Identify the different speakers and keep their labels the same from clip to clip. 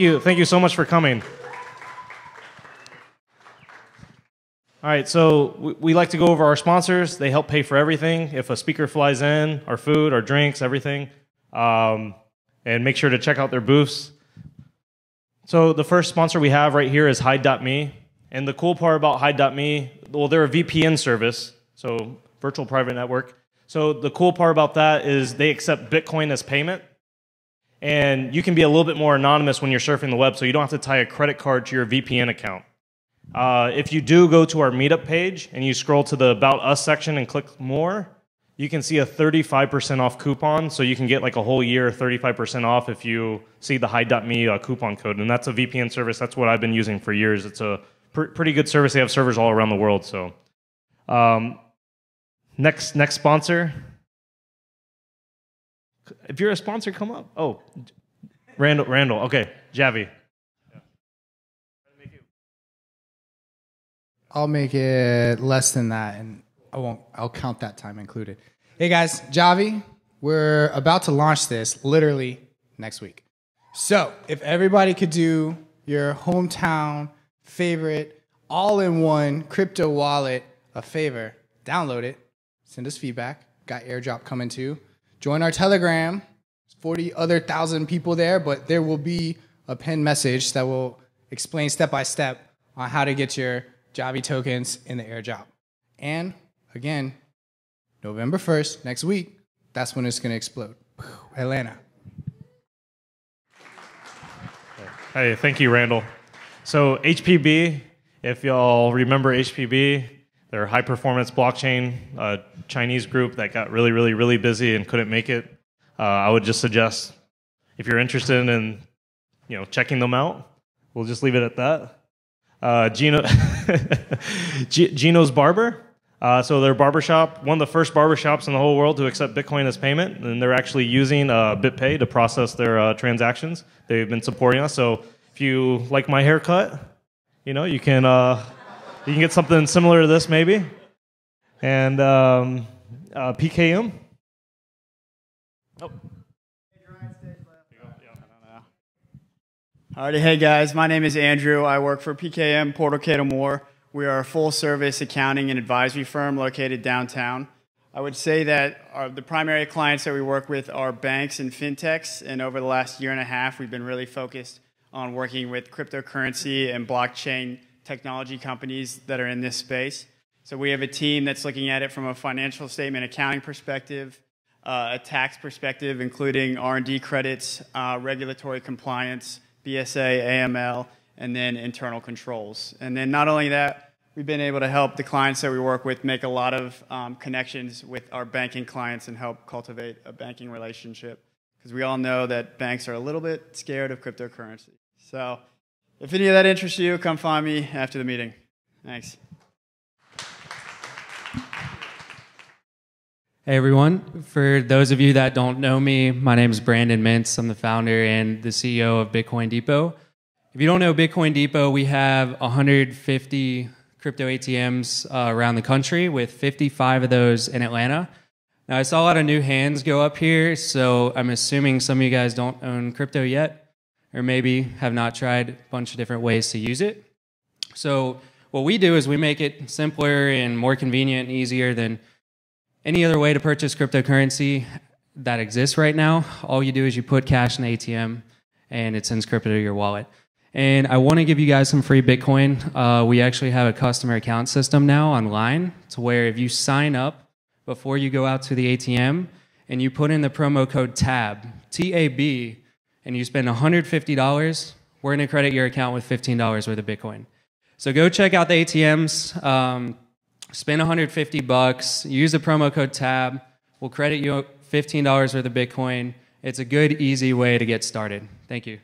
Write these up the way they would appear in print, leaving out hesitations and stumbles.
Speaker 1: Thank you so much for coming. All right, so we like to go over our sponsors. They help pay for everything. If a speaker flies in, our food, our drinks, everything. And make sure to check out their booths. So the first sponsor we have right here is Hide.me. And the cool part about Hide.me, well, they're a VPN service, so virtual private network. So the cool part about that is they accept Bitcoin as payment. And you can be a little bit more anonymous when you're surfing the web, so you don't have to tie a credit card to your VPN account. If you do go to our Meetup page and you scroll to the About Us section and click More, you can see a 35% off coupon, so you can get like a whole year 35% off if you see the Hide.me coupon code. And that's a VPN service. That's what I've been using for years. It's a pretty good service. They have servers all around the world. So next sponsor. If you're a sponsor, come up. Oh, Randall. Okay, Javi.
Speaker 2: I'll make it less than that, and I'll count that time included. Hey guys, Javi, we're about to launch this literally next week. So if everybody could do your hometown favorite all-in-one crypto wallet a favor, download it, send us feedback. Got airdrop coming too. Join our Telegram. There's 40,000 people there, but there will be a pinned message that will explain step by step on how to get your Javi tokens in the airdrop. And again, November 1st, next week, that's when it's going to explode. Atlanta.
Speaker 1: Hey, thank you, Randall. So HPB, if y'all remember HPB, they're a high-performance blockchain Chinese group that got really busy and couldn't make it. I would just suggest, if you're interested in checking them out, we'll just leave it at that. Gino's Barber. So they're a barbershop, one of the first barbershops in the whole world to accept Bitcoin as payment, and they're actually using BitPay to process their transactions. They've been supporting us. So if you like my haircut, you can get something similar to this maybe. And PKM. Oh.
Speaker 3: Alrighty, hey guys, my name is Andrew. I work for PKM Portal Cato Moore. We are a full-service accounting and advisory firm located downtown. I would say that the primary clients that we work with are banks and fintechs, and over the last year and a half, we've been really focused on working with cryptocurrency and blockchain technology companies that are in this space. So we have a team that's looking at it from a financial statement accounting perspective, a tax perspective, including R&D credits, regulatory compliance, BSA, AML, and then internal controls. And then not only that, we've been able to help the clients that we work with make a lot of connections with our banking clients and help cultivate a banking relationship. Because we all know that banks are a little bit scared of cryptocurrency. So if any of that interests you, come find me after the meeting. Thanks.
Speaker 4: Hey everyone, for those of you that don't know me, my name is Brandon Mintz. I'm the founder and the CEO of Bitcoin Depot. If you don't know Bitcoin Depot, we have 150 crypto ATMs around the country, with 55 of those in Atlanta. Now, I saw a lot of new hands go up here, so I'm assuming some of you guys don't own crypto yet, or maybe have not tried a bunch of different ways to use it. So what we do is we make it simpler and more convenient and easier than any other way to purchase cryptocurrency that exists right now. All you do is you put cash in the ATM, and it sends crypto to your wallet. And I want to give you guys some free Bitcoin. We actually have a customer account system now online, to where if you sign up before you go out to the ATM and you put in the promo code TAB, T-A-B, and you spend $150, we're going to credit your account with $15 worth of Bitcoin. So go check out the ATMs, spend $150, use the promo code TAB, we'll credit you $15 worth of Bitcoin. It's a good, easy way to get started. Thank you.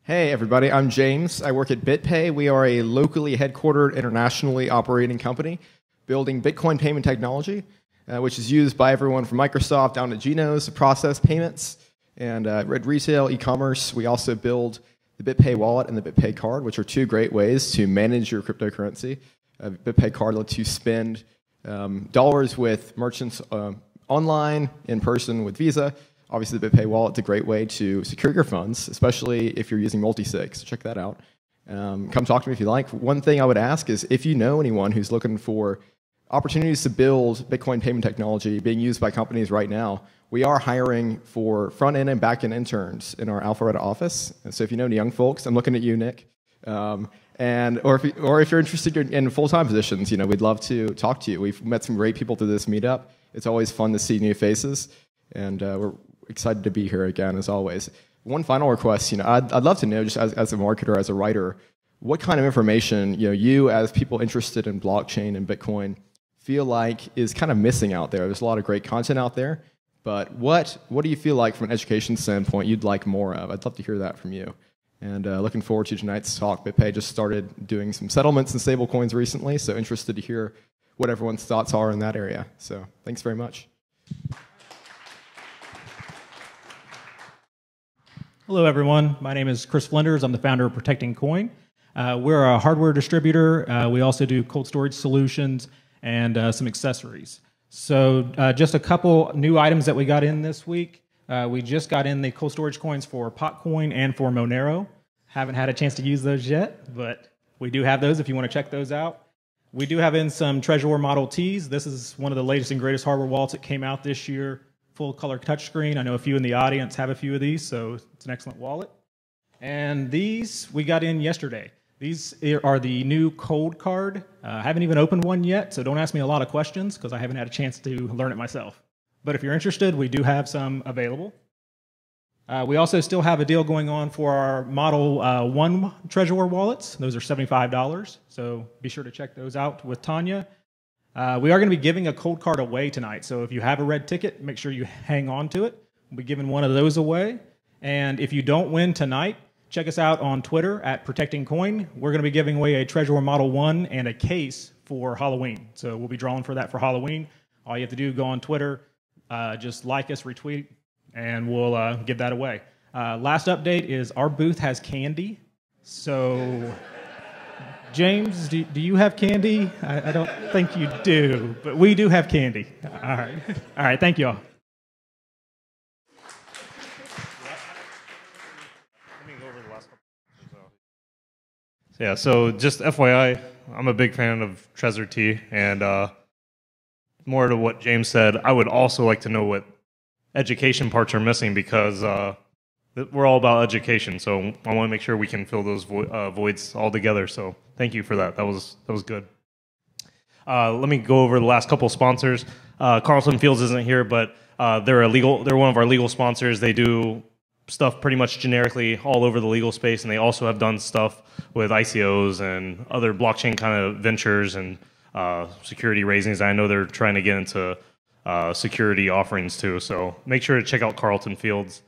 Speaker 5: Hey everybody, I'm James. I work at BitPay. We are a locally headquartered, internationally operating company building Bitcoin payment technology, which is used by everyone from Microsoft down to Geno's to process payments and retail, e-commerce. We also build the BitPay wallet and the BitPay card, which are two great ways to manage your cryptocurrency. BitPay card lets you spend dollars with merchants online, in person with Visa. Obviously, the BitPay wallet is a great way to secure your funds, especially if you're using multi-sig. So check that out. Come talk to me if you like. One thing I would ask is if you know anyone who's looking for opportunities to build Bitcoin payment technology being used by companies right now, we are hiring for front-end and back-end interns in our Alpharetta office. And so if you know any young folks, I'm looking at you, Nick. Or if you're interested in full-time positions, we'd love to talk to you. We've met some great people through this meetup. It's always fun to see new faces, and we're excited to be here again, as always. One final request, I'd love to know, just as a marketer, as a writer, what kind of information you as people interested in blockchain and Bitcoin feel like is kind of missing out there. There's a lot of great content out there, but what do you feel like from an education standpoint you'd like more of? I'd love to hear that from you. And looking forward to tonight's talk. BitPay just started doing some settlements and stable coins recently, so interested to hear what everyone's thoughts are in that area. So thanks very much.
Speaker 6: Hello, everyone. My name is Chris Flinders. I'm the founder of Protecting Coin. We're a hardware distributor. We also do cold storage solutions and some accessories. So just a couple new items that we got in this week. We just got in the cold storage coins for Potcoin and for Monero. Haven't had a chance to use those yet, but we do have those if you want to check those out. We do have in some Trezor Model Ts. This is one of the latest and greatest hardware wallets that came out this year. Full color touchscreen. I know a few in the audience have a few of these, so it's an excellent wallet. And these we got in yesterday. These are the new cold card. I haven't even opened one yet, so don't ask me a lot of questions because I haven't had a chance to learn it myself. But if you're interested, we do have some available. We also still have a deal going on for our Model 1 Trezor wallets. Those are $75, so be sure to check those out with Tanya. We are going to be giving a cold card away tonight, so if you have a red ticket, make sure you hang on to it. We'll be giving one of those away. And if you don't win tonight, check us out on Twitter at Protecting Coin. We're going to be giving away a Trezor Model 1 and a case for Halloween. So we'll be drawing for that for Halloween. All you have to do, go on Twitter, just like us, retweet, and we'll give that away. Last update is our booth has candy. So, James, do you have candy? I don't think you do, but we do have candy. All right. All right, thank you all.
Speaker 1: Yeah, so just FYI, I'm a big fan of Trezor T, and more to what James said, I would also like to know what education parts are missing because we're all about education, so I want to make sure we can fill those voids all together, so thank you for that. That was good. Let me go over the last couple sponsors. Carlton Fields isn't here, but they're one of our legal sponsors. They do stuff pretty much generically all over the legal space, and they also have done stuff with ICOs and other blockchain kind of ventures and security raisings. I know they're trying to get into security offerings too, so make sure to check out Carlton Fields.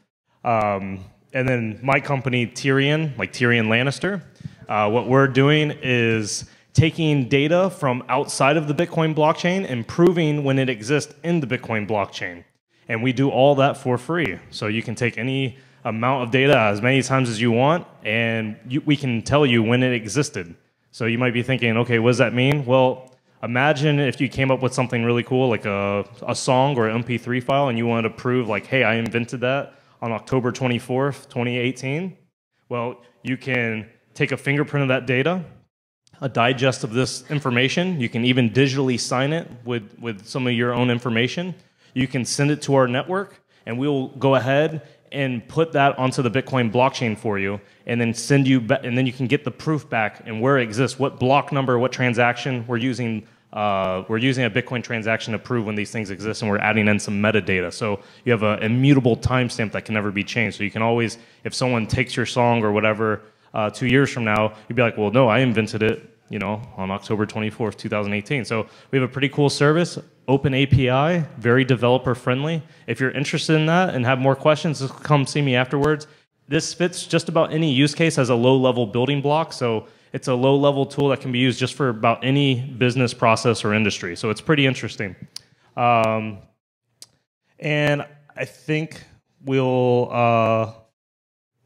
Speaker 1: And then my company, Tyrion, like Tyrion Lannister, what we're doing is taking data from outside of the Bitcoin blockchain and proving when it exists in the Bitcoin blockchain. And we do all that for free. So you can take any amount of data as many times as you want, and we can tell you when it existed. So you might be thinking, okay, what does that mean? Well, imagine if you came up with something really cool, like a song or an MP3 file, and you wanted to prove, like, hey, I invented that on October 24th, 2018. Well, you can take a fingerprint of that data, a digest of this information. You can even digitally sign it with some of your own information. You can send it to our network, and we'll go ahead and put that onto the Bitcoin blockchain for you, and then send you, and then you can get the proof back and where it exists, what block number, what transaction we're using. We're using a Bitcoin transaction to prove when these things exist, and we're adding in some metadata. So you have an immutable timestamp that can never be changed. So you can always, if someone takes your song or whatever 2 years from now, you'd be like, well, no, I invented it, on October 24th, 2018. So we have a pretty cool service, open API, very developer friendly. If you're interested in that and have more questions, just come see me afterwards. This fits just about any use case as a low-level building block. So it's a low-level tool that can be used just for about any business process or industry. So it's pretty interesting. And I think we'll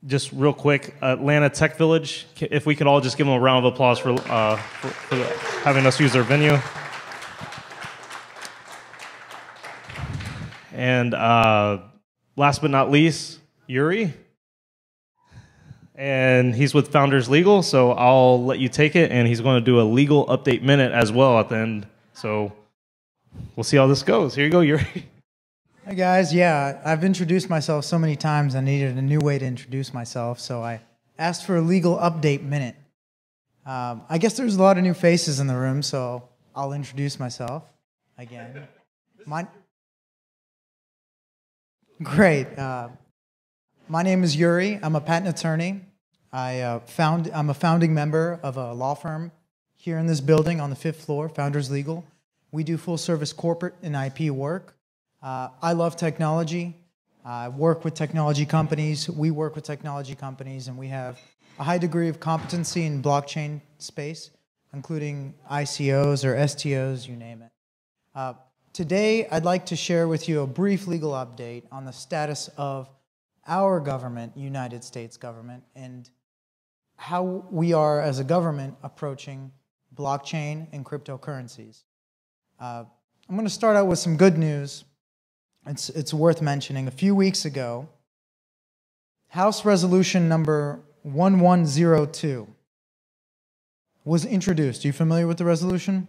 Speaker 1: just real quick, Atlanta Tech Village, if we could all just give them a round of applause for having us use their venue. And last but not least, Yuri. And he's with Founders Legal, so I'll let you take it. And he's going to do a legal update minute as well at the end. So we'll see how this goes. Here you go, Yuri.
Speaker 7: Hey guys, yeah, I've introduced myself so many times I needed a new way to introduce myself, so I asked for a legal update minute. I guess there's a lot of new faces in the room, so I'll introduce myself again. Great. My name is Yuri. I'm a patent attorney. I'm a founding member of a law firm here in this building on the 5th floor, Founders Legal. We do full-service corporate and IP work. I love technology. I work with technology companies. We work with technology companies, and we have a high degree of competency in blockchain space, including ICOs or STOs, you name it. Today, I'd like to share with you a brief legal update on the status of our government, United States government, and how we are as a government approaching blockchain and cryptocurrencies. I'm going to start out with some good news. It's worth mentioning. A few weeks ago, House Resolution number 1102 was introduced. Are you familiar with the resolution?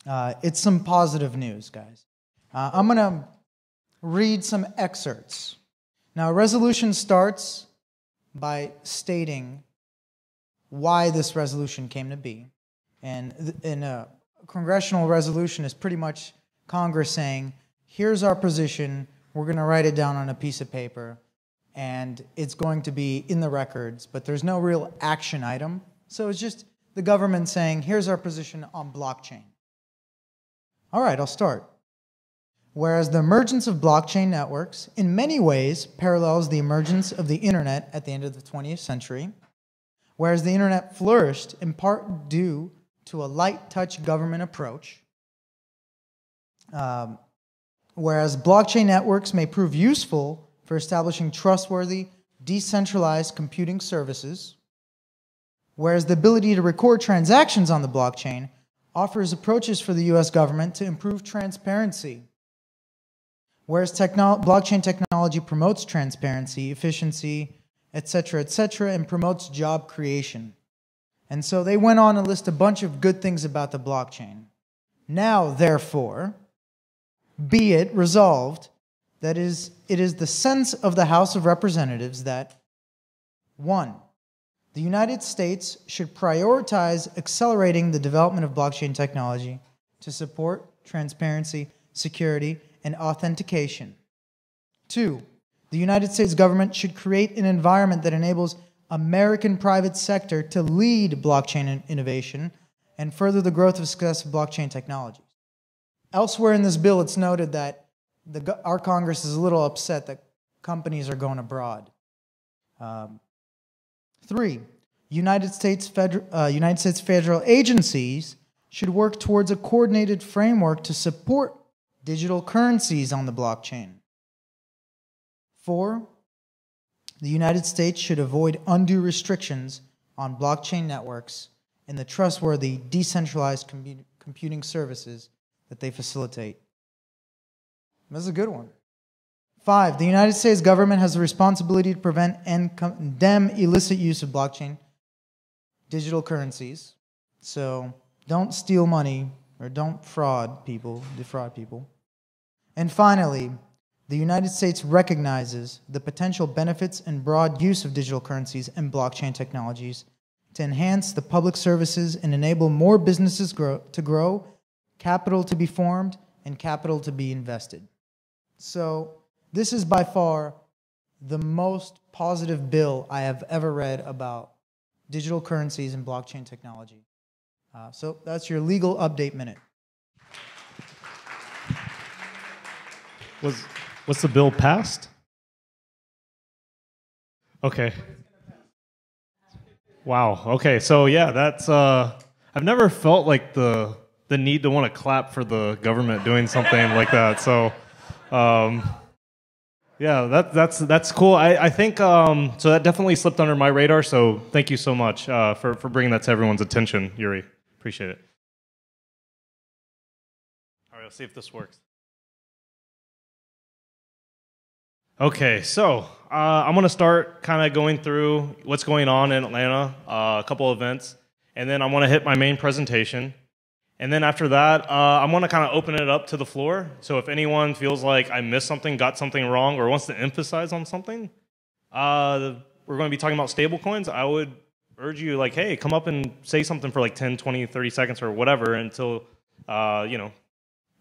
Speaker 7: It's some positive news, guys. I'm going to read some excerpts. Now, a resolution starts by stating why this resolution came to be. And in a congressional resolution is pretty much Congress saying, here's our position, we're going to write it down on a piece of paper, and it's going to be in the records, but there's no real action item. So it's just the government saying, here's our position on blockchain. All right, I'll start. Whereas the emergence of blockchain networks in many ways parallels the emergence of the internet at the end of the 20th century, whereas the internet flourished in part due to a light touch government approach, whereas blockchain networks may prove useful for establishing trustworthy, decentralized computing services, whereas the ability to record transactions on the blockchain offers approaches for the U.S. government to improve transparency, whereas blockchain technology promotes transparency, efficiency, etc., and promotes job creation. And so they went on and list a bunch of good things about the blockchain. Now, therefore, be it resolved that it is the sense of the House of Representatives that 1. The United States should prioritize accelerating the development of blockchain technology to support transparency, security, and authentication. 2. The United States government should create an environment that enables American private sector to lead blockchain innovation and further the growth of successive blockchain technologies. Elsewhere in this bill, it's noted that our Congress is a little upset that companies are going abroad. 3. United States federal agencies should work towards a coordinated framework to support digital currencies on the blockchain. 4. The United States should avoid undue restrictions on blockchain networks and the trustworthy, decentralized computing services that they facilitate. That's a good one. 5. The United States government has the responsibility to prevent and condemn illicit use of blockchain digital currencies. So don't steal money or don't defraud people. And finally, the United States recognizes the potential benefits and broad use of digital currencies and blockchain technologies to enhance the public services and enable more businesses to grow, capital to be formed, and capital to be invested. So this is by far the most positive bill I have ever read about digital currencies and blockchain technology. So that's your legal update minute.
Speaker 1: Was the bill passed? Okay. Wow. Okay. So yeah, that's I've never felt like the need to want to clap for the government doing something like that. So yeah, that's cool. I think so that definitely slipped under my radar. So thank you so much for bringing that to everyone's attention, Yuri. Appreciate it. All right, let's see if this works. Okay, so I'm going to start kind of going through what's going on in Atlanta, a couple events, and then I want to hit my main presentation. And then after that, I'm going to kind of open it up to the floor. So if anyone feels like I missed something, got something wrong, or wants to emphasize on something, we're going to be talking about stable coins. I would urge you, like, hey, come up and say something for like 10, 20, 30 seconds or whatever until,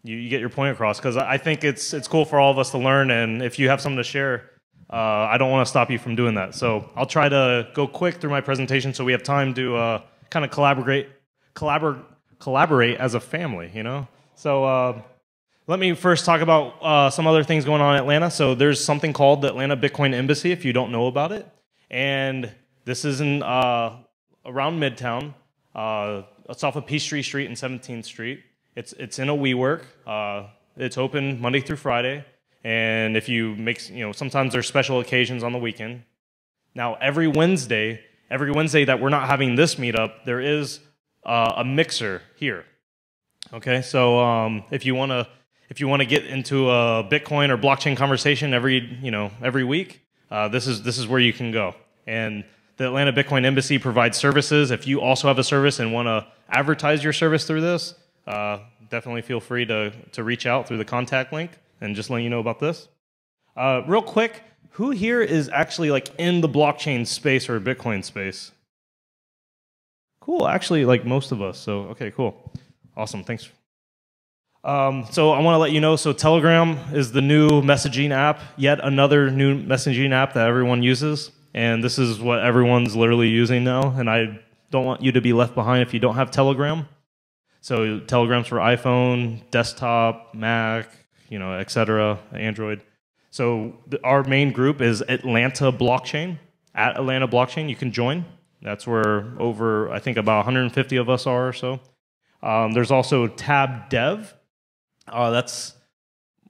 Speaker 1: you get your point across. Because I think it's cool for all of us to learn. And if you have something to share, I don't want to stop you from doing that. So I'll try to go quick through my presentation so we have time to kind of collaborate as a family, you know? So let me first talk about some other things going on in Atlanta. So there's something called the Atlanta Bitcoin Embassy, if you don't know about it. And this is in around Midtown. It's off of Peachtree Street and 17th Street. It's in a WeWork. It's open Monday through Friday. And if you make, sometimes there's special occasions on the weekend. Now, every Wednesday that we're not having this meetup, there is a mixer here. Okay, so if you want to get into a Bitcoin or blockchain conversation every week, this is where you can go. And the Atlanta Bitcoin Embassy provides services. If you also have a service and want to advertise your service through this, definitely feel free to reach out through the contact link and just let you know about this. Real quick, who here is actually like in the blockchain space or Bitcoin space? Cool, actually, like most of us. So, okay, cool. Awesome, thanks. So I want to let you know, so Telegram is the new messaging app, yet another new messaging app that everyone uses. And this is what everyone's literally using now. And I don't want you to be left behind if you don't have Telegram. So Telegram's for iPhone, desktop, Mac, etc., Android. So our main group is Atlanta Blockchain. At Atlanta Blockchain, you can join. That's where over, I think, about 150 of us are or so. There's also Tab Dev. That's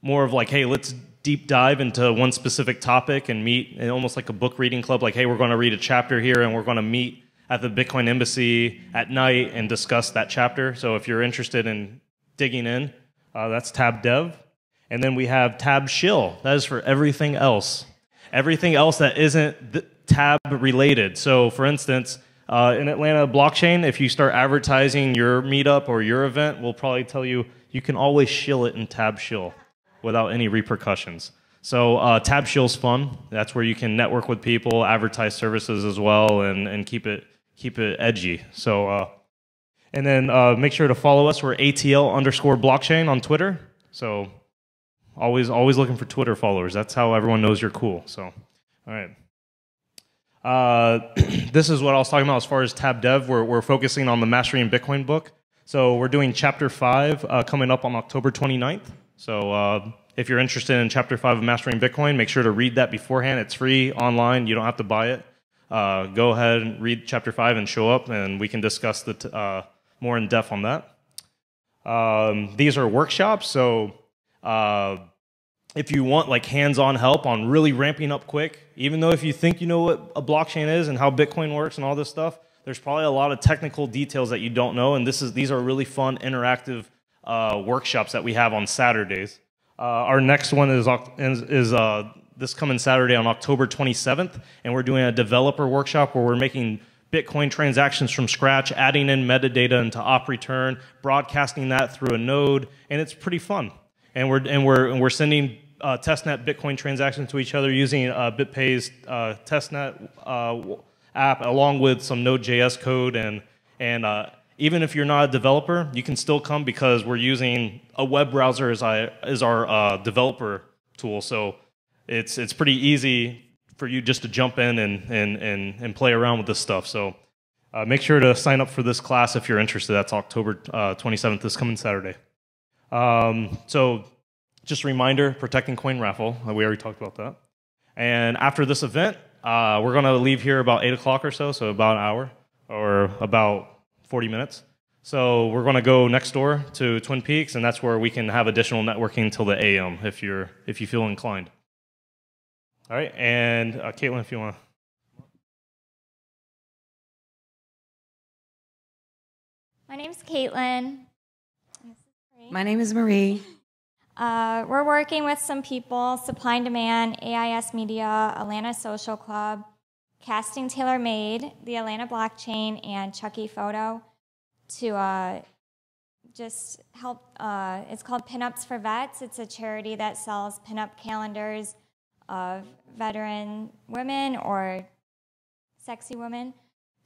Speaker 1: more of like, hey, let's deep dive into one specific topic and meet, and almost like a book reading club. Like, hey, we're going to read a chapter here, and we're going to meet at the Bitcoin Embassy at night and discuss that chapter. So if you're interested in digging in, that's Tab Dev. And then we have Tab Shill. That is for everything else. Everything else that isn't tab related. So for instance, in Atlanta Blockchain, if you start advertising your meetup or your event, we'll probably tell you you can always shill it in Tab Shill without any repercussions. So Tab Shill's fun. That's where you can network with people, advertise services as well, and keep it edgy. So and then make sure to follow us. We're ATL_blockchain on Twitter. So always looking for Twitter followers. That's how everyone knows you're cool. So all right. This is what I was talking about as far as Tab Dev. We're focusing on the Mastering Bitcoin book. So we're doing Chapter 5 coming up on October 29th. So if you're interested in Chapter 5 of Mastering Bitcoin, make sure to read that beforehand. It's free online. You don't have to buy it. Go ahead and read Chapter 5 and show up, and we can discuss more in depth on that. These are workshops. So if you want like hands-on help on really ramping up quick, even though if you think you know what a blockchain is and how Bitcoin works and all this stuff, there's probably a lot of technical details that you don't know, and these are really fun, interactive workshops that we have on Saturdays. Our next one is this coming Saturday on October 27th, and we're doing a developer workshop where we're making Bitcoin transactions from scratch, adding in metadata into op return, broadcasting that through a node, and it's pretty fun. And we're sending testnet Bitcoin transactions to each other using BitPay's testnet app, along with some Node.js code, and even if you're not a developer, you can still come because we're using a web browser as our developer tool. So it's pretty easy for you just to jump in and play around with this stuff. So make sure to sign up for this class if you're interested. That's October 27th, this coming Saturday. So just a reminder, Protecting Coin raffle. We already talked about that. And after this event, we're going to leave here about 8 o'clock or so about an hour or about 40 minutes. So we're going to go next door to Twin Peaks, and that's where we can have additional networking till the AM if you feel inclined. All right, and Caitlin, if you want to.
Speaker 8: My name's Caitlin.
Speaker 9: My name is Marie.
Speaker 8: We're working with some people, Supply and Demand, AIS Media, Atlanta Social Club, Casting Tailor Made, the Atlanta Blockchain, and Chucky Photo to just help. It's called Pinups for Vets. It's a charity that sells pinup calendars of veteran women or sexy women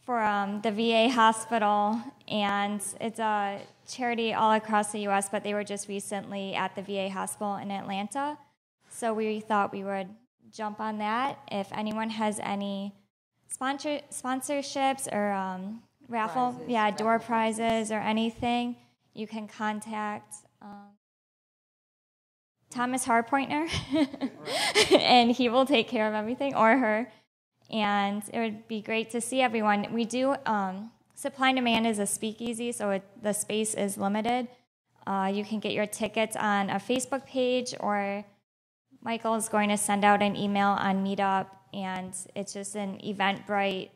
Speaker 8: for the VA hospital, and it's a charity all across the U.S., but they were just recently at the VA hospital in Atlanta, so we thought we would jump on that. If anyone has any sponsorships or raffle, door prizes or anything, you can contact Thomas Harpointner, and he will take care of everything, or her. And it would be great to see everyone. We do, Supply and Demand is a speakeasy, so the space is limited. You can get your tickets on a Facebook page, or Michael is going to send out an email on Meetup, and it's just an Eventbrite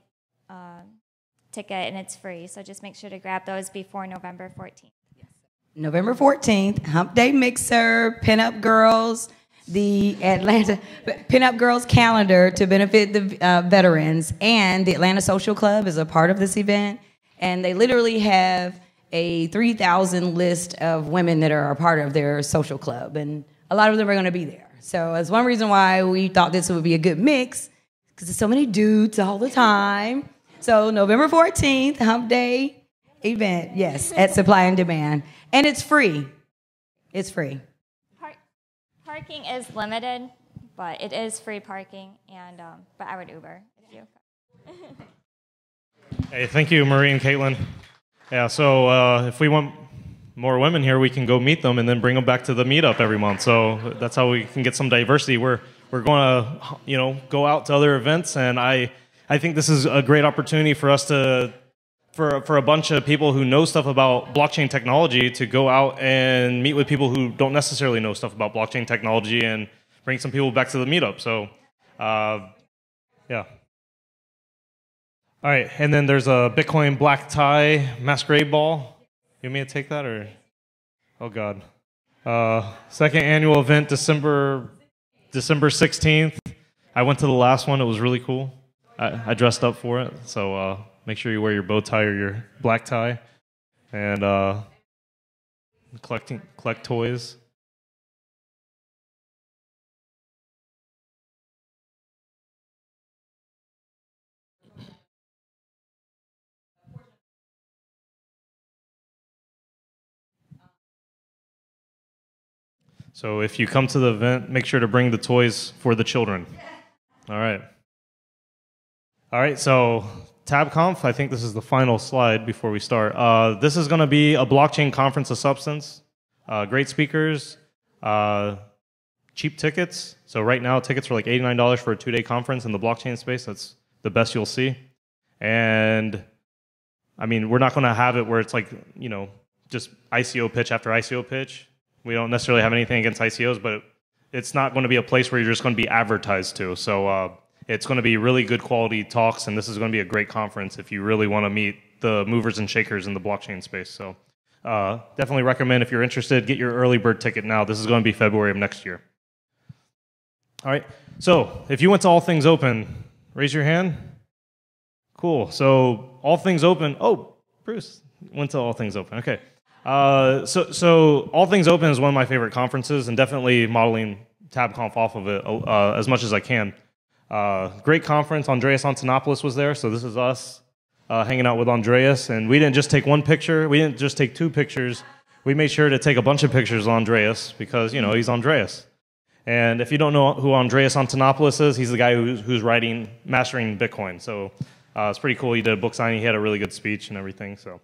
Speaker 8: ticket, and it's free. So just make sure to grab those before November 14th.
Speaker 9: November 14th, Hump Day Mixer, Pinup Girls, the Atlanta Pinup Girls calendar to benefit the veterans, and the Atlanta Social Club is a part of this event. And they literally have a 3,000 list of women that are a part of their social club, and a lot of them are going to be there. So that's one reason why we thought this would be a good mix, because there's so many dudes all the time. So November 14th, Hump Day event, yes, at Supply and Demand. And it's free. It's free.
Speaker 8: Parking is limited, but it is free parking, and but I would Uber if you.
Speaker 1: Hey, thank you, Marie and Caitlin. Yeah, so if we want more women here, we can go meet them and then bring them back to the meetup every month. So that's how we can get some diversity. We're going to go out to other events, and I think this is a great opportunity for us to. For a bunch of people who know stuff about blockchain technology to go out and meet with people who don't necessarily know stuff about blockchain technology and bring some people back to the meetup. So, yeah. All right, and then there's a Bitcoin black tie masquerade ball. You want me to take that, or? Oh, God. Second annual event, December 16th. I went to the last one. It was really cool. I dressed up for it, so... make sure you wear your bow tie or your black tie, and collect toys. So if you come to the event, make sure to bring the toys for the children. All right. All right, so TabConf, I think this is the final slide before we start. This is going to be a blockchain conference of substance. Great speakers, cheap tickets. So right now, tickets are like $89 for a 2-day conference in the blockchain space. That's the best you'll see. And I mean, we're not going to have it where it's like, just ICO pitch after ICO pitch. We don't necessarily have anything against ICOs, but it's not going to be a place where you're just going to be advertised to. So it's going to be really good quality talks, and this is going to be a great conference if you really want to meet the movers and shakers in the blockchain space. So definitely recommend, if you're interested, get your early bird ticket now. This is going to be February of next year. All right, so if you went to All Things Open, raise your hand. Cool, so All Things Open, oh, Bruce went to All Things Open, okay. So All Things Open is one of my favorite conferences, and definitely modeling TabConf off of it as much as I can. Great conference. Andreas Antonopoulos was there, so this is us hanging out with Andreas. And we didn't just take one picture. We didn't just take 2 pictures. We made sure to take a bunch of pictures of Andreas because, he's Andreas. And if you don't know who Andreas Antonopoulos is, he's the guy who's mastering Bitcoin. So it's pretty cool. He did a book signing. He had a really good speech and everything. So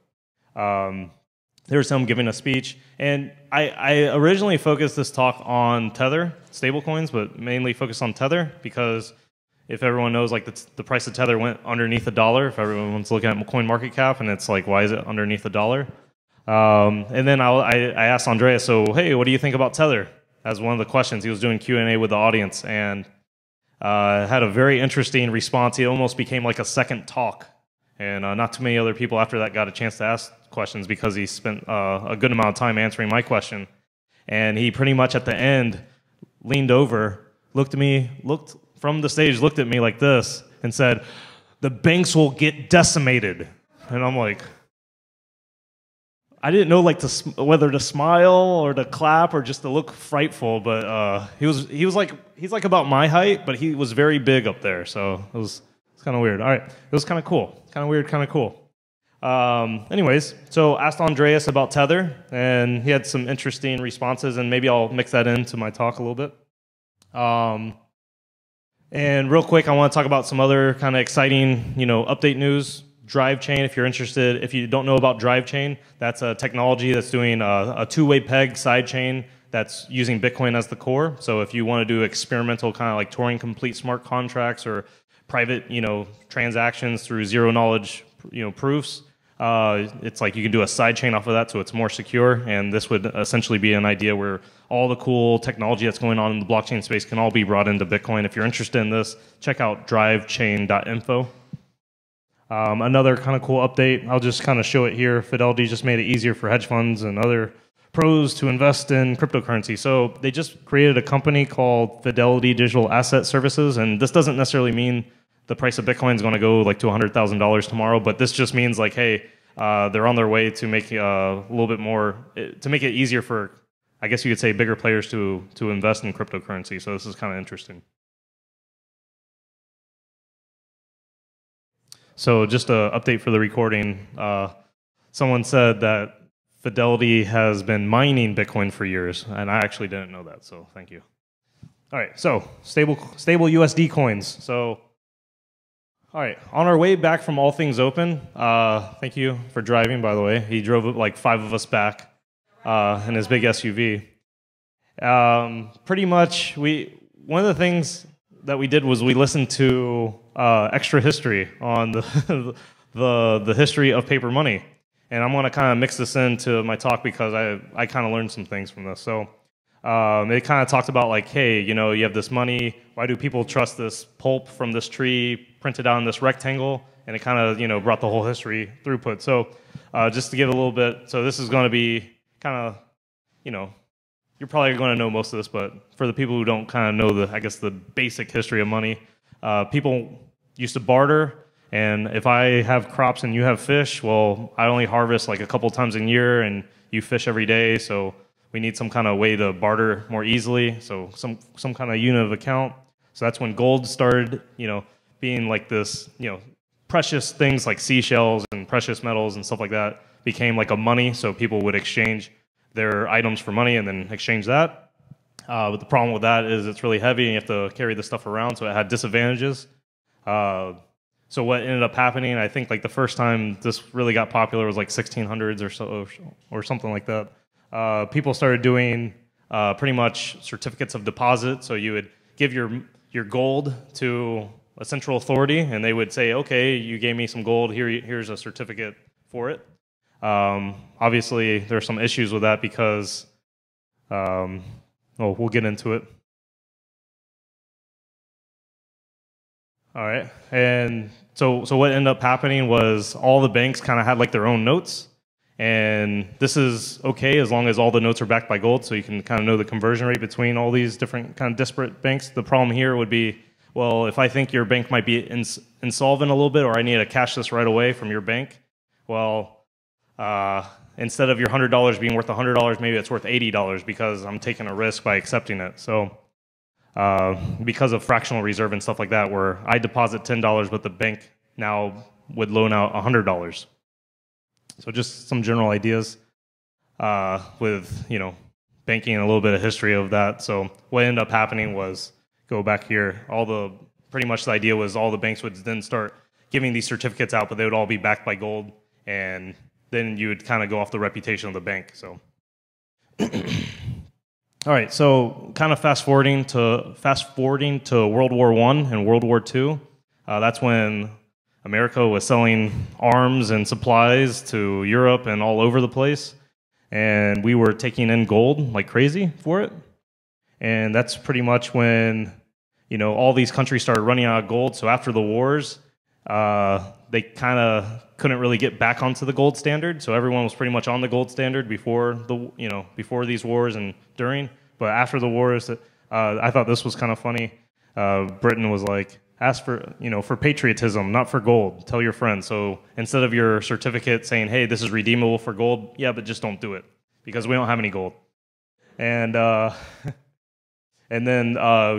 Speaker 1: there was him giving a speech. And I originally focused this talk on Tether, stablecoins, but mainly focused on Tether because if everyone knows, like the price of Tether went underneath $1, if everyone's looking at coin market cap, and it's like, why is it underneath $1? And then I asked Andreas, so hey, what do you think about Tether? As one of the questions, he was doing Q&A with the audience, and had a very interesting response. He almost became like a second talk, and not too many other people after that got a chance to ask questions because he spent a good amount of time answering my question. and he pretty much at the end leaned over, looked at me, looked from the stage, looked at me like this, and said, "The banks will get decimated." And I'm like, I didn't know like whether to smile or to clap or just to look frightful, but he's like about my height, but he was very big up there, so it's kind of weird. All right, it was kind of cool, kind of weird, kind of cool. Anyways, so asked Andreas about Tether, and he had some interesting responses, and maybe I'll mix that into my talk a little bit. And real quick, I want to talk about some other kind of exciting, update news. Drive chain, if you're interested. If you don't know about drive chain, that's a technology that's doing a two-way peg side chain that's using Bitcoin as the core. So if you want to do experimental kind of like Turing complete smart contracts or private, transactions through zero knowledge, proofs, it's like you can do a side chain off of that, so it's more secure. And this would essentially be an idea where all the cool technology that's going on in the blockchain space can all be brought into Bitcoin. If you're interested in this, check out drivechain.info. Another kind of cool update, I'll just kind of show it here. Fidelity just made it easier for hedge funds and other pros to invest in cryptocurrency. So they just created a company called Fidelity Digital Asset Services, and this doesn't necessarily mean the price of Bitcoin is going to go like to $100,000 tomorrow, but this just means like, hey, they're on their way to make a little bit more, to make it easier for, I guess you could say, bigger players to invest in cryptocurrency. So this is kind of interesting. So just an update for the recording. Someone said that Fidelity has been mining Bitcoin for years, and I actually didn't know that, so thank you. All right, so stable USD coins. So, all right, on our way back from All Things Open, thank you for driving, by the way. He drove like 5 of us back in his big SUV. Pretty much, one of the things that we did was we listened to extra history on the history of paper money, and I'm going to kind of mix this into my talk because I kind of learned some things from this. So it kind of talked about like, hey, you have this money. Why do people trust this pulp from this tree printed out in this rectangle? And it kind of brought the whole history throughput. So just to give a little bit, so this is going to be kind of you're probably going to know most of this, but for the people who don't kind of know the basic history of money, people used to barter, and if I have crops and you have fish, well, I only harvest like a couple times a year, and you fish every day, so we need some kind of way to barter more easily, so some kind of unit of account. So that's when gold started, being like this, precious things like seashells and precious metals and stuff like that became like a money, so people would exchange their items for money and then exchange that. But the problem with that is it's really heavy and you have to carry the stuff around, so it had disadvantages. So what ended up happening, I think like the first time this really got popular was like 1600s or so, or something like that. People started doing pretty much certificates of deposit. So you would give your gold to a central authority, and they would say, okay, you gave me some gold, here's a certificate for it. Obviously, there are some issues with that because, we'll get into it. All right, and so what ended up happening was all the banks kind of had like their own notes, and this is okay as long as all the notes are backed by gold, so you can kind of know the conversion rate between all these different kind of disparate banks. The problem here would be, well, if I think your bank might be insolvent a little bit, or I need to cash this right away from your bank, well, instead of your $100 being worth $100, maybe it's worth $80 because I'm taking a risk by accepting it. So because of fractional reserve and stuff like that, where I deposit $10, but the bank now would loan out $100. So just some general ideas with banking and a little bit of history of that. So what ended up happening was, go back here, pretty much the idea was all the banks would then start giving these certificates out, but they would all be backed by gold, and then you would kind of go off the reputation of the bank. So, all right. So, kind of fast forwarding to World War I and World War II. That's when America was selling arms and supplies to Europe and all over the place, and we were taking in gold like crazy for it. And that's pretty much when all these countries started running out of gold. So after the wars, they kind of couldn't really get back onto the gold standard. So everyone was pretty much on the gold standard before before these wars and during. But after the wars, I thought this was kind of funny. Britain was like, ask for patriotism, not for gold. Tell your friends. So instead of your certificate saying, hey, this is redeemable for gold, yeah, but just don't do it because we don't have any gold. And and then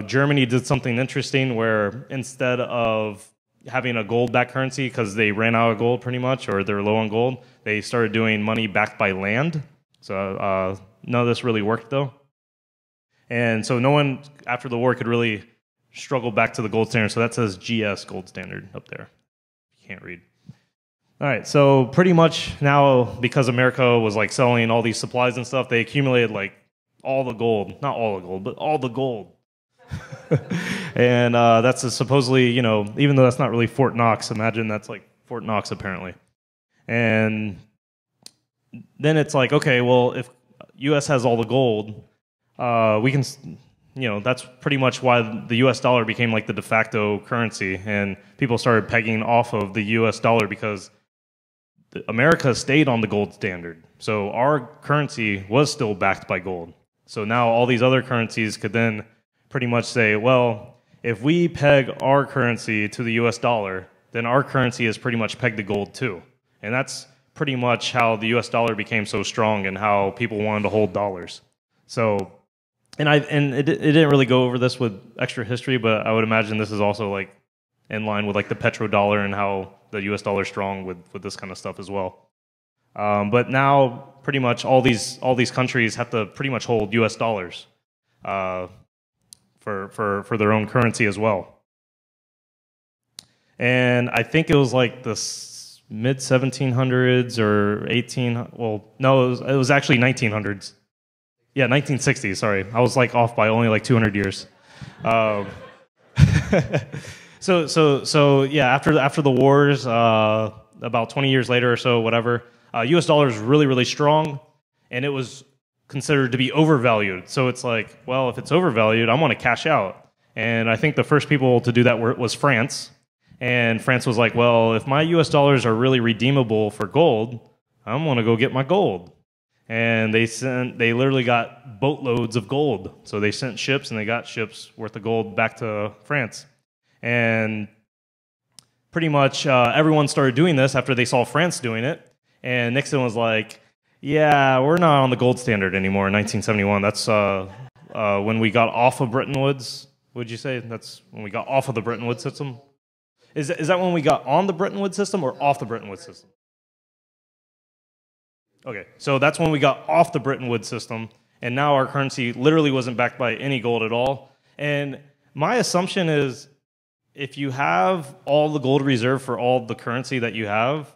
Speaker 1: Germany did something interesting where instead of having a gold-backed currency because they ran out of gold pretty much, or they're low on gold, they started doing money backed by land. So none of this really worked though. And so no one after the war could really struggle back to the gold standard. So that says GS gold standard up there. You can't read. All right, so pretty much now because America was like selling all these supplies and stuff, they accumulated like all the gold, not all the gold, but all the gold. And that's supposedly, even though that's not really Fort Knox, imagine that's like Fort Knox apparently. And then it's like, okay, well, if U.S. has all the gold, we can, that's pretty much why the U.S. dollar became like the de facto currency, and people started pegging off of the U.S. dollar because America stayed on the gold standard. So our currency was still backed by gold. So now all these other currencies could then pretty much say, well, if we peg our currency to the US dollar, then our currency is pretty much pegged to gold too. And that's pretty much how the US dollar became so strong and how people wanted to hold dollars. So, and it didn't really go over this with extra history, but I would imagine this is also like in line with like the petrodollar and how the US dollar is strong with this kind of stuff as well. But now pretty much all these countries have to pretty much hold US dollars for their own currency as well. And I think it was like the mid 1700s or 18. Well, no, it was actually 1900s. Yeah, 1960s. Sorry, I was like off by only like 200 years. So yeah, after the wars, about 20 years later or so, whatever, U.S. dollar is really, really strong, and it was considered to be overvalued. So it's like, well, if it's overvalued, I want to cash out. And I think the first people to do that was France. And France was like, well, if my U.S. dollars are really redeemable for gold, I'm going to go get my gold. And they literally got boatloads of gold. So they sent ships, and they got ships worth of gold back to France. And pretty much everyone started doing this after they saw France doing it. And Nixon was like, yeah, we're not on the gold standard anymore in 1971. That's when we got off of Bretton Woods. Would you say that's when we got off of the Bretton Woods system? Is that when we got on the Bretton Woods system or off the Bretton Woods system? Okay, so that's when we got off the Bretton Woods system, and now our currency literally wasn't backed by any gold at all. And my assumption is if you have all the gold reserve for all the currency that you have,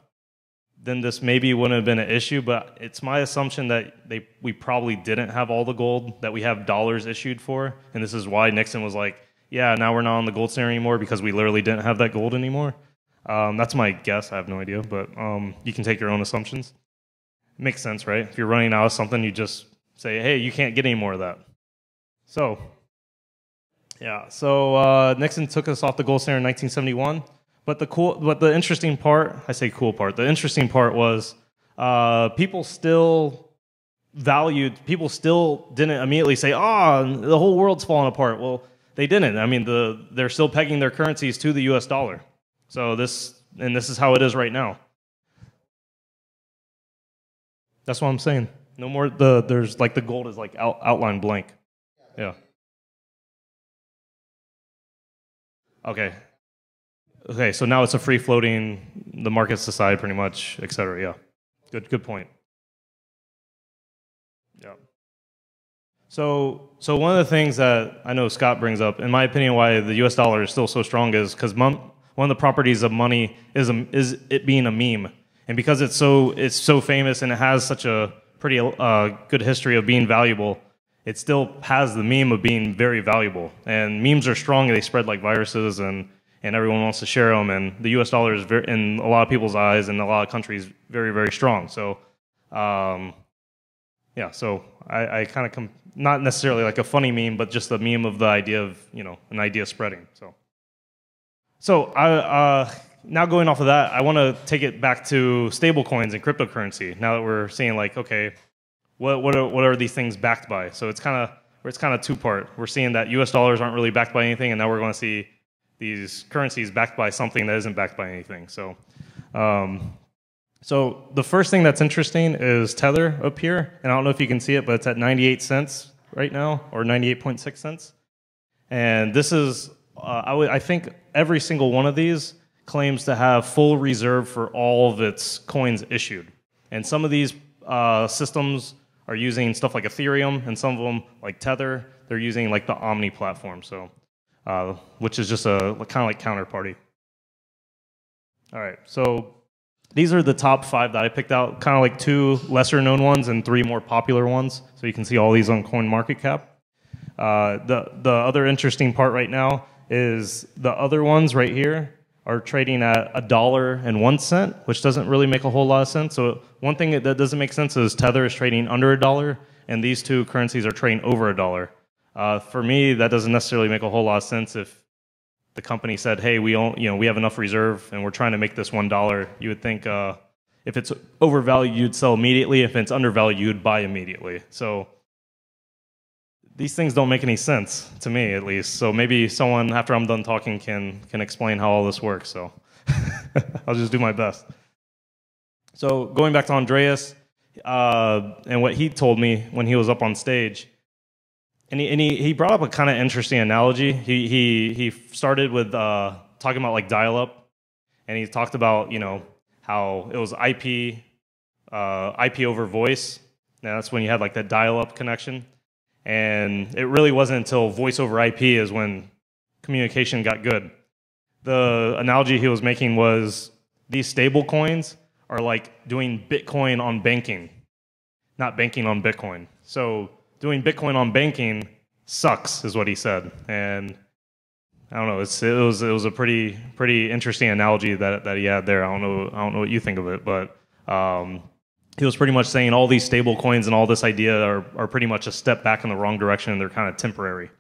Speaker 1: then this maybe wouldn't have been an issue, but it's my assumption that we probably didn't have all the gold that we have dollars issued for, and this is why Nixon was like, yeah, now we're not on the gold standard anymore because we literally didn't have that gold anymore. That's my guess. I have no idea, but you can take your own assumptions. Makes sense, right? If you're running out of something, you just say, hey, you can't get any more of that. So, yeah, so Nixon took us off the gold standard in 1971. But the interesting part, I say cool part, the interesting part was people still didn't immediately say, oh, the whole world's falling apart. Well, they didn't. I mean, they're still pegging their currencies to the US dollar. So this is how it is right now. That's what I'm saying. No more, there's like the gold is like outline blank. Yeah. Okay, so now it's a free floating, the markets decide pretty much, et cetera. Yeah, good point. Yeah. So one of the things that I know Scott brings up, in my opinion, why the U.S. dollar is still so strong is because one of the properties of money is it being a meme, and because it's so famous and it has such a pretty good history of being valuable, it still has the meme of being very valuable. And memes are strong; and they spread like viruses and everyone wants to share them, and the U.S. dollar is very, in a lot of people's eyes and a lot of countries, very, very strong. So, yeah, so I kind of not necessarily like a funny meme, but just the meme of the idea of, an idea spreading. So now going off of that, I want to take it back to stable coins and cryptocurrency. Now that we're seeing like, okay, what are these things backed by? So it's kind of two-part. We're seeing that U.S. dollars aren't really backed by anything, and now we're going to see these currencies backed by something that isn't backed by anything. So, so the first thing that's interesting is Tether up here, and I don't know if you can see it, but it's at 98 cents right now, or 98.6 cents. And this is, I think every single one of these claims to have full reserve for all of its coins issued. And some of these systems are using stuff like Ethereum, and some of them, like Tether, they're using like the Omni platform, so which is just a kind of like counterparty. All right, so these are the top 5 that I picked out, kind of like 2 lesser known ones and 3 more popular ones. So you can see all these on CoinMarketCap. The other interesting part right now is the other ones right here are trading at $1.01, which doesn't really make a whole lot of sense. So one thing that doesn't make sense is Tether is trading under $1, and these 2 currencies are trading over $1. For me, that doesn't necessarily make a whole lot of sense. If the company said, "Hey, we have enough reserve, and we're trying to make this $1," you would think if it's overvalued, you'd sell immediately. If it's undervalued, you'd buy immediately. So these things don't make any sense to me, at least. So maybe someone, after I'm done talking, can explain how all this works. So I'll just do my best. So going back to Andreas and what he told me when he was up on stage, and he brought up a kind of interesting analogy. He started with talking about like dial-up, and he talked about how it was IP over voice. Now that's when you had like that dial-up connection. And it really wasn't until voice over IP is when communication got good. The analogy he was making was these stable coins are like doing Bitcoin on banking, not banking on Bitcoin. So doing Bitcoin on banking sucks, is what he said. And I don't know, it was a pretty interesting analogy that he had there. I don't know what you think of it, but he was pretty much saying all these stable coins and all this idea are pretty much a step back in the wrong direction, and they're kind of temporary.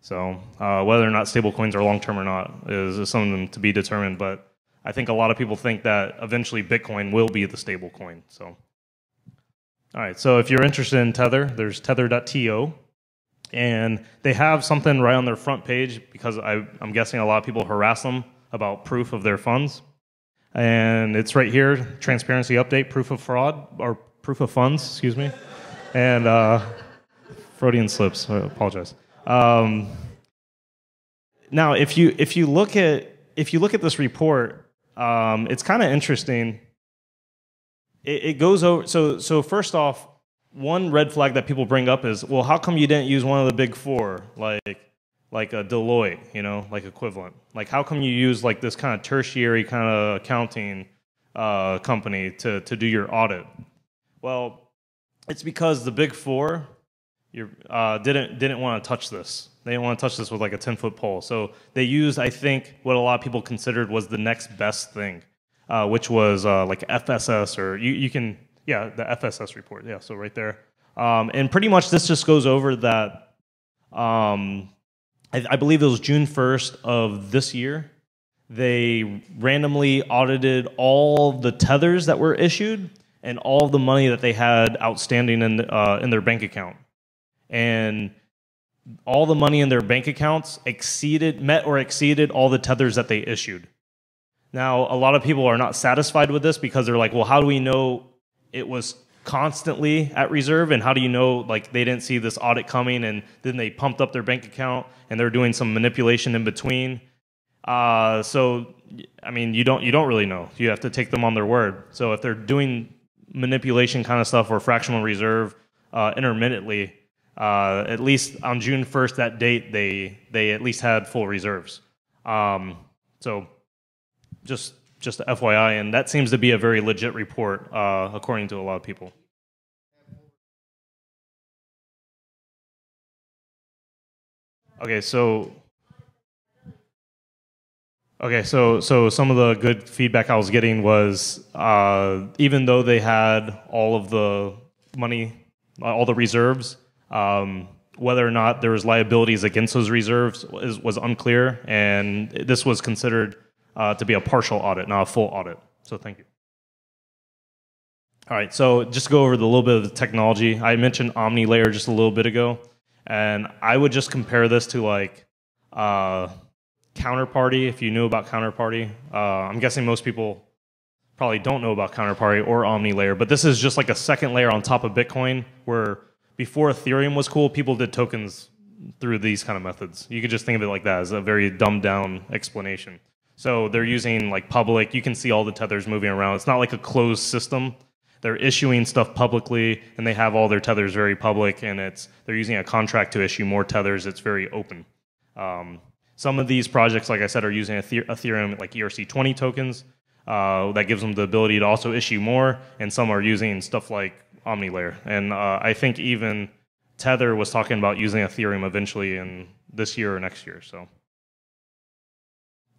Speaker 1: So whether or not stable coins are long-term or not is something to be determined, but I think a lot of people think that eventually Bitcoin will be the stable coin. So, all right, so if you're interested in Tether, there's tether.to, and they have something right on their front page because I'm guessing a lot of people harass them about proof of their funds. And it's right here, transparency update, proof of fraud, or proof of funds, excuse me. And Freudian slips, I apologize. Now, if you look at this report, it's kind of interesting. It goes over. So first off, one red flag that people bring up is, well, how come you didn't use one of the big 4, like a Deloitte, like equivalent? Like, how come you use like this kind of tertiary kind of accounting company to do your audit? Well, it's because the big 4 didn't want to touch this. They didn't want to touch this with like a 10-foot pole. So they used, I think, what a lot of people considered was the next best thing, which was like FSS, or you can, the FSS report. Yeah, so right there. And pretty much this just goes over that. I believe it was June 1st of this year. They randomly audited all the tethers that were issued and all the money that they had outstanding in their bank account. And all the money in their bank accounts met or exceeded all the tethers that they issued. Now, a lot of people are not satisfied with this because they're like, well, how do we know it was constantly at reserve, and how do you know like they didn't see this audit coming and then they pumped up their bank account and they're doing some manipulation in between? So I mean, you don't really know. You have to take them on their word. So if they're doing manipulation kind of stuff or fractional reserve intermittently, at least on June 1st, that date, they at least had full reserves. So just FYI, and that seems to be a very legit report, according to a lot of people. Okay, so some of the good feedback I was getting was even though they had all of the money, all the reserves, whether or not there was liabilities against those reserves was unclear, and this was considered to be a partial audit, not a full audit. So thank you. All right, so just to go over a little bit of the technology. I mentioned OmniLayer just a little bit ago, and I would just compare this to like Counterparty, if you knew about Counterparty. I'm guessing most people probably don't know about Counterparty or OmniLayer, but this is just like a second layer on top of Bitcoin, where before Ethereum was cool, people did tokens through these kind of methods. You could just think of it like that, as a very dumbed down explanation. So they're using like public, you can see all the tethers moving around. It's not like a closed system. They're issuing stuff publicly, and they have all their tethers very public, and they're using a contract to issue more tethers. It's very open. Some of these projects, like I said, are using Ethereum like ERC20 tokens. That gives them the ability to also issue more, and some are using stuff like OmniLayer. And I think even Tether was talking about using Ethereum eventually in this year or next year. So, all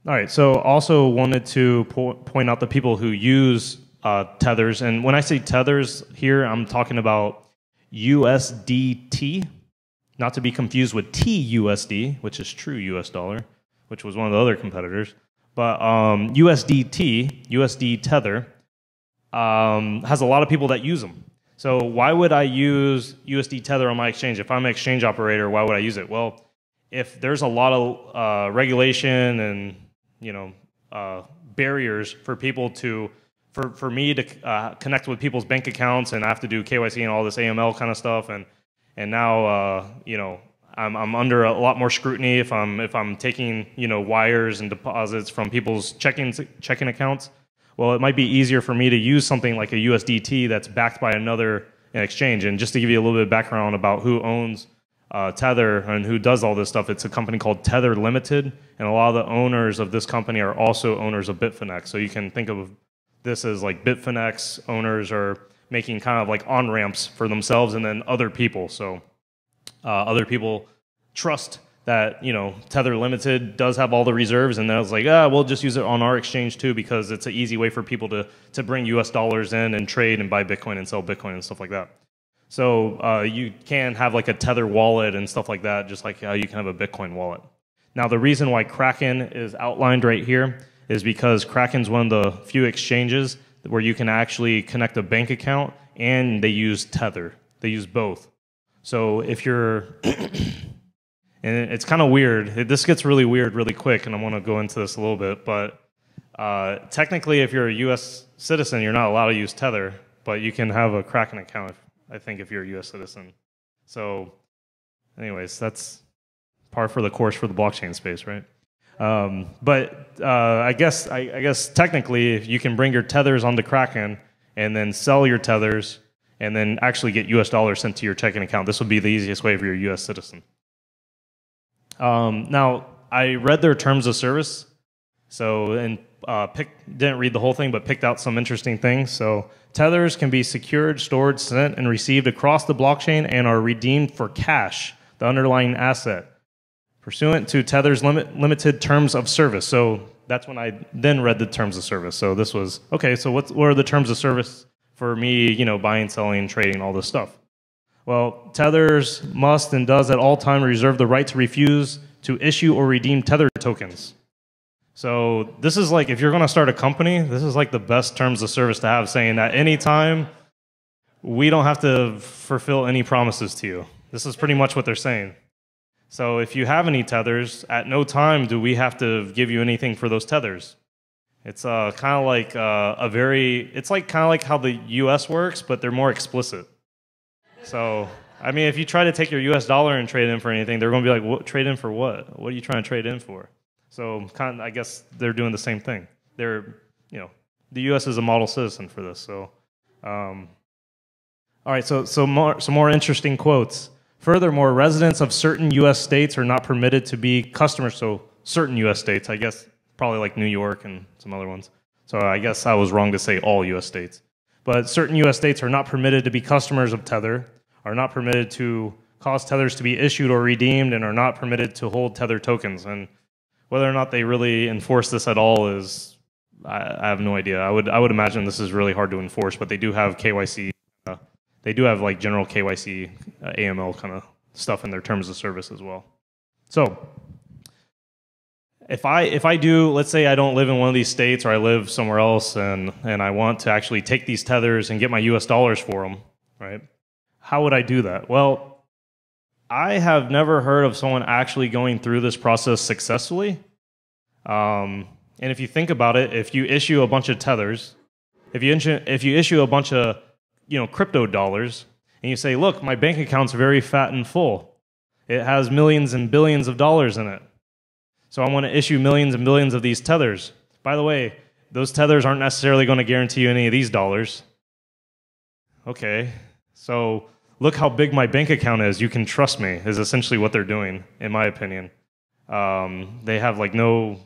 Speaker 1: right. So also wanted to point out the people who use tethers. And when I say tethers here, I'm talking about USDT, not to be confused with TUSD, which is true US dollar, which was one of the other competitors. But USD Tether, has a lot of people that use them. So why would I use USD Tether on my exchange? If I'm an exchange operator, why would I use it? Well, if there's a lot of regulation and barriers for people to, for me to connect with people's bank accounts, and I have to do KYC and all this AML kind of stuff, and now I'm under a lot more scrutiny if I'm taking wires and deposits from people's checking accounts. Well, it might be easier for me to use something like a USDT that's backed by another exchange. And just to give you a little bit of background about who owns Tether and who does all this stuff, it's a company called Tether Limited, and a lot of the owners of this company are also owners of Bitfinex. So you can think of this as like Bitfinex owners are making kind of like on-ramps for themselves and then other people. So other people trust that Tether Limited does have all the reserves, and then I was like, we'll just use it on our exchange too, because it's an easy way for people to bring US dollars in and trade and buy Bitcoin and sell Bitcoin and stuff like that. So you can have like a Tether wallet and stuff like that, just like how you can have a Bitcoin wallet. Now the reason why Kraken is outlined right here is because Kraken's one of the few exchanges where you can actually connect a bank account and they use Tether. They use both. So if you're and it's kind of weird. This gets really weird really quick, and I want to go into this a little bit. But technically, if you're a U.S. citizen, you're not allowed to use Tether, but you can have a Kraken account, I think, if you're a U.S. citizen. So anyways, that's par for the course for the blockchain space, right? But I guess technically, if you can bring your tethers onto Kraken and then sell your tethers and then actually get US dollars sent to your checking account, this would be the easiest way if you're a US citizen. Now, I read their terms of service, didn't read the whole thing, but picked out some interesting things. So tethers can be secured, stored, sent, and received across the blockchain and are redeemed for cash, the underlying asset, pursuant to Tether's limited terms of service. So that's when I then read the terms of service. So this was, okay, so what are the terms of service for me, buying, selling, trading, all this stuff? Well, tethers must and does at all times reserve the right to refuse to issue or redeem tether tokens. So this is like, if you're going to start a company, this is like the best terms of service to have, saying that anytime we don't have to fulfill any promises to you. This is pretty much what they're saying. So if you have any tethers, at no time do we have to give you anything for those tethers. It's kind of like it's like kind of like how the U.S. works, but they're more explicit. So, I mean, if you try to take your US dollar and trade in for anything, they're going to be like, "What, trade in for what? What are you trying to trade in for?" So, I guess they're doing the same thing. The US is a model citizen for this. So, all right. So some more interesting quotes. Furthermore, residents of certain US states are not permitted to be customers. So, certain US states, I guess, probably like New York and some other ones. So, I guess I was wrong to say all US states. But certain US states are not permitted to be customers of Tether, are not permitted to cause tethers to be issued or redeemed, and are not permitted to hold tether tokens. And whether or not they really enforce this at all is, I have no idea. I would imagine this is really hard to enforce, but they do have KYC. They do have like general KYC, AML kind of stuff in their terms of service as well. So if I do, let's say I don't live in one of these states, or I live somewhere else, and I want to actually take these tethers and get my US dollars for them, right? How would I do that? Well, I have never heard of someone actually going through this process successfully. And if you think about it, if you issue a bunch of tethers, if you issue a bunch of crypto dollars, and you say, look, my bank account's very fat and full, it has millions and billions of dollars in it, so I want to issue millions and billions of these tethers. By the way, those tethers aren't necessarily going to guarantee you any of these dollars. Okay, so look how big my bank account is. You can trust me, is essentially what they're doing, in my opinion. They have like no,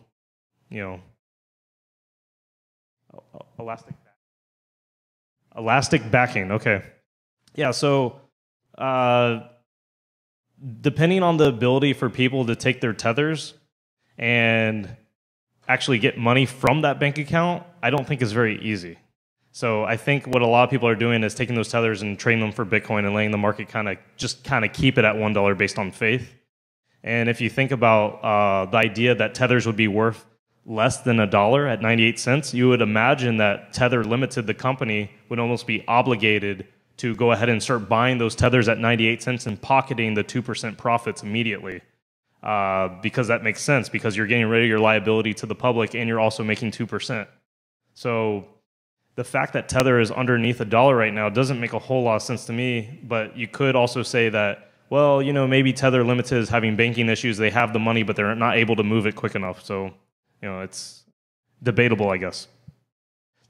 Speaker 1: elastic backing. Okay. Yeah, so depending on the ability for people to take their tethers and actually get money from that bank account, I don't think is very easy. So I think what a lot of people are doing is taking those tethers and trading them for Bitcoin and letting the market kind of keep it at $1 based on faith. And if you think about the idea that tethers would be worth less than $1 at 98 cents, you would imagine that Tether Limited, the company, would almost be obligated to go ahead and start buying those tethers at 98 cents and pocketing the 2% profits immediately. Because that makes sense, because you're getting rid of your liability to the public and you're also making 2%. So the fact that Tether is underneath $1 right now doesn't make a whole lot of sense to me, but you could also say that, well, maybe Tether Limited is having banking issues. They have the money, but they're not able to move it quick enough. So, it's debatable, I guess.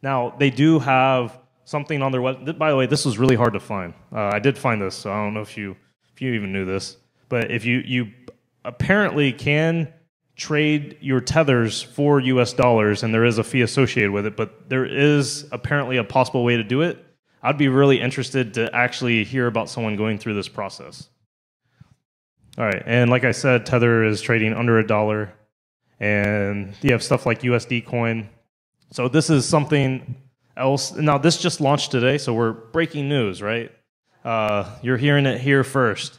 Speaker 1: Now, they do have something on their web. By the way, this was really hard to find. I did find this, so I don't know if you even knew this. But if you apparently can trade your tethers for US dollars, and there is a fee associated with it, but there is apparently a possible way to do it. I'd be really interested to actually hear about someone going through this process. All right, and like I said, Tether is trading under $1, and you have stuff like USD Coin. So this is something else. Now, this just launched today, so we're breaking news, right? You're hearing it here first.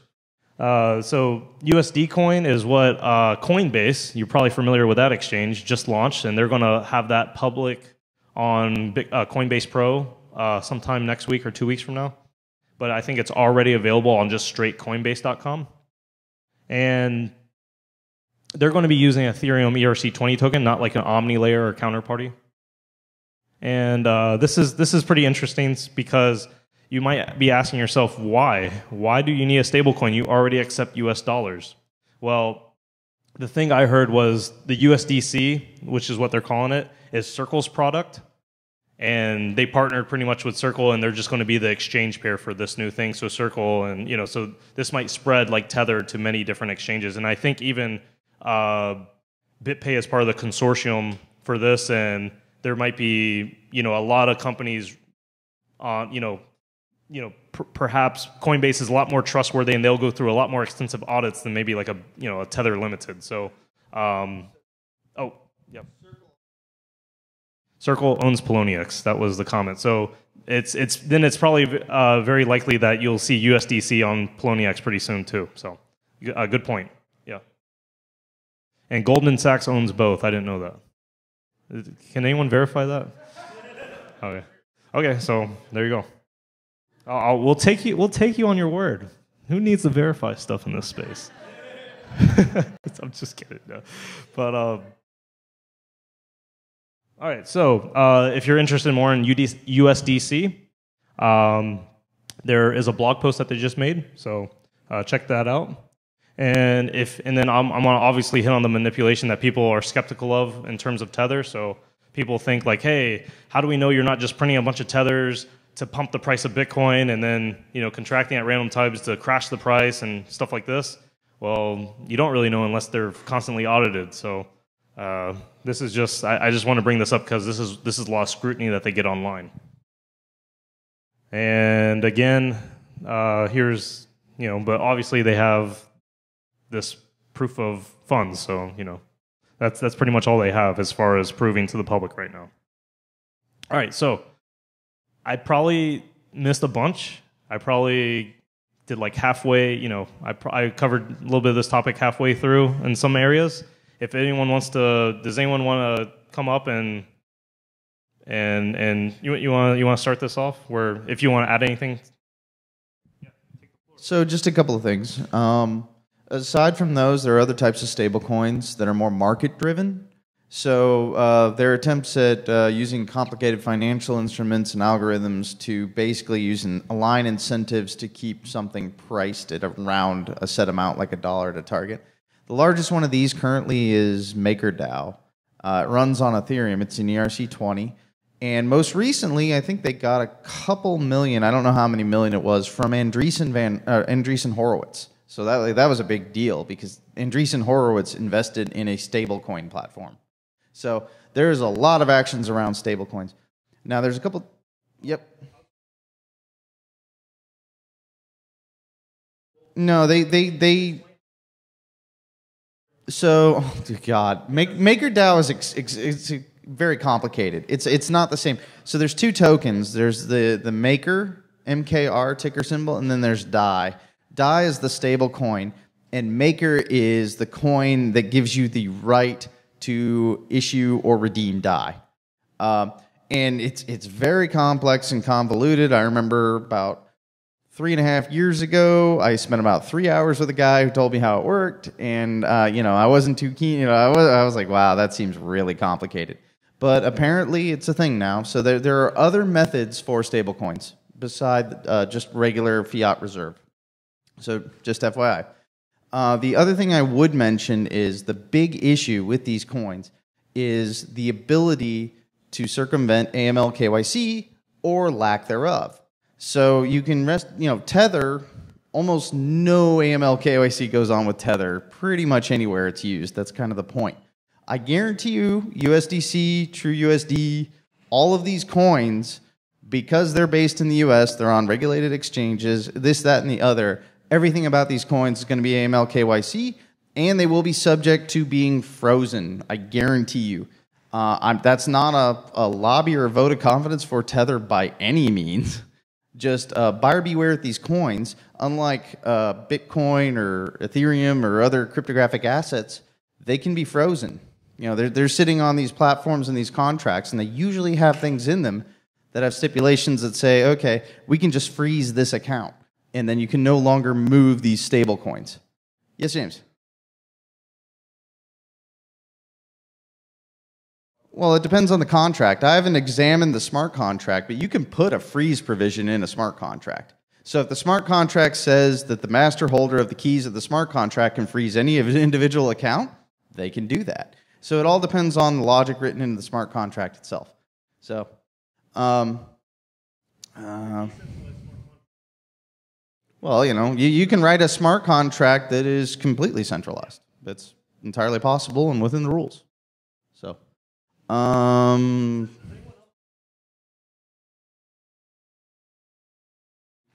Speaker 1: So USD Coin is what Coinbase, you're probably familiar with that exchange, just launched, and they're going to have that public on Coinbase Pro sometime next week or 2 weeks from now. But I think it's already available on just straight Coinbase.com. And they're going to be using Ethereum ERC20 token, not like an Omni layer or counterparty. And this is pretty interesting because you might be asking yourself, why? Why do you need a stablecoin? You already accept US dollars. Well, the thing I heard was the USDC, which is what they're calling it, is Circle's product. And they partnered pretty much with Circle, and they're just going to be the exchange pair for this new thing. So Circle, and so this might spread like Tether to many different exchanges. And I think even BitPay is part of the consortium for this, and there might be a lot of companies on perhaps Coinbase is a lot more trustworthy, and they'll go through a lot more extensive audits than maybe like a Tether Limited. So Circle owns Poloniex. That was the comment. So it's probably very likely that you'll see USDC on Poloniex pretty soon too. So good point. Yeah. And Goldman Sachs owns both. I didn't know that. Can anyone verify that? Okay. Okay. So there you go. We'll take you on your word. Who needs to verify stuff in this space? I'm just kidding. No. But all right. So if you're interested more in USDC, there is a blog post that they just made. So check that out. And then I'm gonna obviously hit on the manipulation that people are skeptical of in terms of Tether. So people think like, hey, how do we know you're not just printing a bunch of tethers to pump the price of Bitcoin and then contracting at random times to crash the price and stuff like this? Well, you don't really know unless they're constantly audited. So this is just I just want to bring this up because this is a lot of scrutiny that they get online. And again, here's but obviously they have this proof of funds, so that's pretty much all they have as far as proving to the public right now. All right, so I probably missed a bunch. I probably did like halfway. You know, I covered a little bit of this topic halfway through in some areas. If anyone wants to, does anyone want to come up and you want to start this off? Where if you want to add anything.
Speaker 10: So just a couple of things. Aside from those, there are other types of stable coins that are more market driven. So there are attempts at using complicated financial instruments and algorithms to basically align incentives to keep something priced at around a set amount, like $1 to target. The largest one of these currently is MakerDAO. It runs on Ethereum. It's an ERC20. And most recently, I think they got a couple million, I don't know how many million it was, from Andreessen Horowitz. So that was a big deal because Andreessen Horowitz invested in a stablecoin platform. So there's a lot of actions around stablecoins. Now there's a couple. Yep. No, they. So, oh God, MakerDAO is very complicated. It's not the same. So there's two tokens. There's the Maker MKR ticker symbol, and then there's DAI. DAI is the stable coin, and Maker is the coin that gives you the right to issue or redeem DAI. And it's very complex and convoluted. I remember about 3.5 years ago, I spent about 3 hours with a guy who told me how it worked, and I wasn't too keen. I was like, wow, that seems really complicated. But apparently, it's a thing now. So there are other methods for stablecoins beside just regular fiat reserve. So just FYI. The other thing I would mention is the big issue with these coins is the ability to circumvent AML KYC or lack thereof. So you can Tether, almost no AML KYC goes on with Tether pretty much anywhere it's used. That's kind of the point. I guarantee you, USDC, TrueUSD, all of these coins, because they're based in the US, they're on regulated exchanges, this, that, and the other. Everything about these coins is going to be AML KYC, and they will be subject to being frozen. I guarantee you. That's not a lobby or a vote of confidence for Tether by any means. Just buyer beware with these coins. Unlike Bitcoin or Ethereum or other cryptographic assets, they can be frozen. They're sitting on these platforms and these contracts, and they usually have things in them that have stipulations that say, okay, we can just freeze this account, and then you can no longer move these stable coins. Yes, James? Well, it depends on the contract. I haven't examined the smart contract, but you can put a freeze provision in a smart contract. So if the smart contract says that the master holder of the keys of the smart contract can freeze any individual account, they can do that. So it all depends on the logic written into the smart contract itself. So, well, you can write a smart contract that is completely centralized. That's entirely possible and within the rules. So,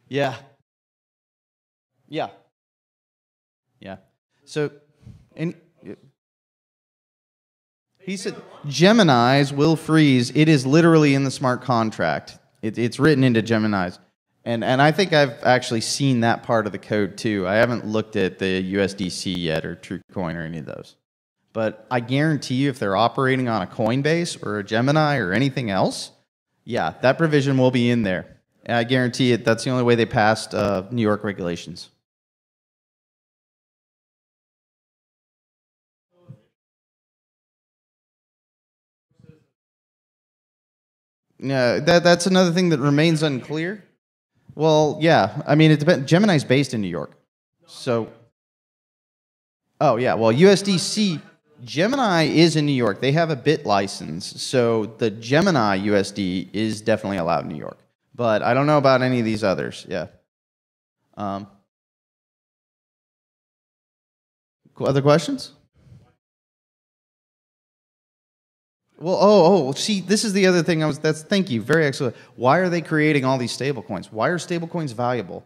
Speaker 10: yeah. So, he said Geminis will freeze. It is literally in the smart contract. It's written into Geminis. And I think I've actually seen that part of the code too. I haven't looked at the USDC yet or TrueCoin or any of those. But I guarantee you if they're operating on a Coinbase or a Gemini or anything else, yeah, that provision will be in there. And I guarantee it, that's the only way they passed New York regulations. Yeah, that's another thing that remains unclear. Well, yeah, I mean, it depends. Gemini's based in New York. So, oh, yeah, well, USDC, Gemini is in New York. They have a bit license. So the Gemini USD is definitely allowed in New York. But I don't know about any of these others. Yeah. Other questions? Well, see, this is the other thing thank you, very excellent. Why are they creating all these stablecoins? Why are stablecoins valuable?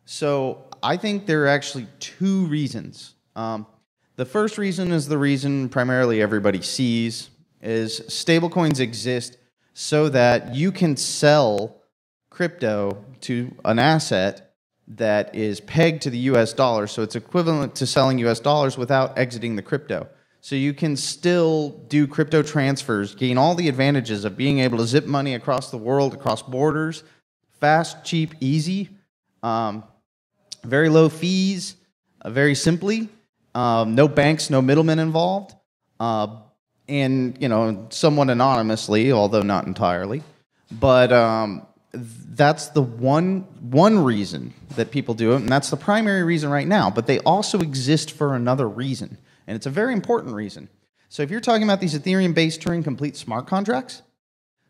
Speaker 10: So I think there are actually two reasons. The first reason is the reason primarily everybody sees is stablecoins exist so that you can sell crypto to an asset that is pegged to the US dollar, so it's equivalent to selling US dollars without exiting the crypto. So you can still do crypto transfers, gain all the advantages of being able to zip money across the world, across borders, fast, cheap, easy, very low fees, very simply, no banks, no middlemen involved, and somewhat anonymously, although not entirely. But that's the one reason that people do it, and that's the primary reason right now. But they also exist for another reason, and it's a very important reason. So if you're talking about these Ethereum-based Turing-complete smart contracts,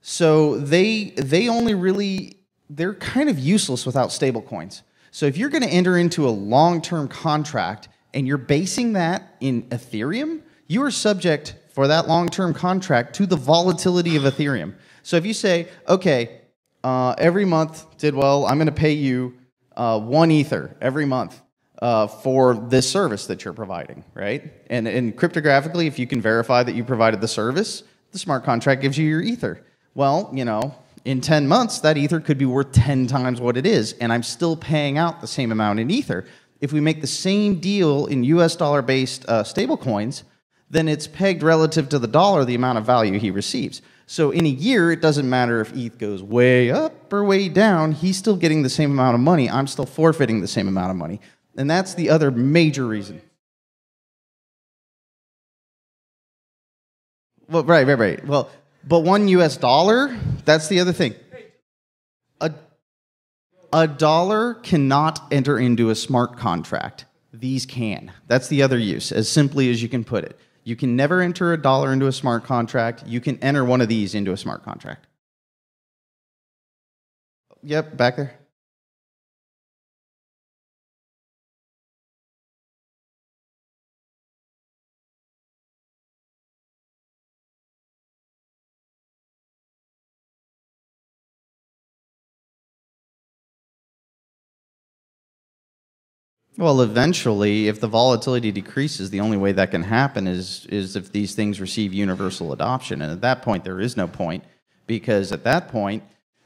Speaker 10: so they only really, they're kind of useless without stablecoins. So if you're going to enter into a long-term contract and you're basing that in Ethereum, you are subject for that long-term contract to the volatility of Ethereum. So if you say, okay, every month, Tidwell, I'm going to pay you 1 Ether every month for this service that you're providing, right? And cryptographically, if you can verify that you provided the service, the smart contract gives you your Ether. Well, in 10 months, that Ether could be worth 10 times what it is, and I'm still paying out the same amount in Ether. If we make the same deal in US dollar-based stablecoins, then it's pegged relative to the dollar, the amount of value he receives. So in a year, it doesn't matter if ETH goes way up or way down, he's still getting the same amount of money. I'm still forfeiting the same amount of money. And that's the other major reason. Well, right. Well, but $1 US, that's the other thing. A dollar cannot enter into a smart contract. These can. That's the other use, as simply as you can put it. You can never enter a dollar into a smart contract. You can enter one of these into a smart contract. Yep, back there. Well, eventually, if the volatility decreases, the only way that can happen is if these things receive universal adoption. And at that point, there is no point, because at that point,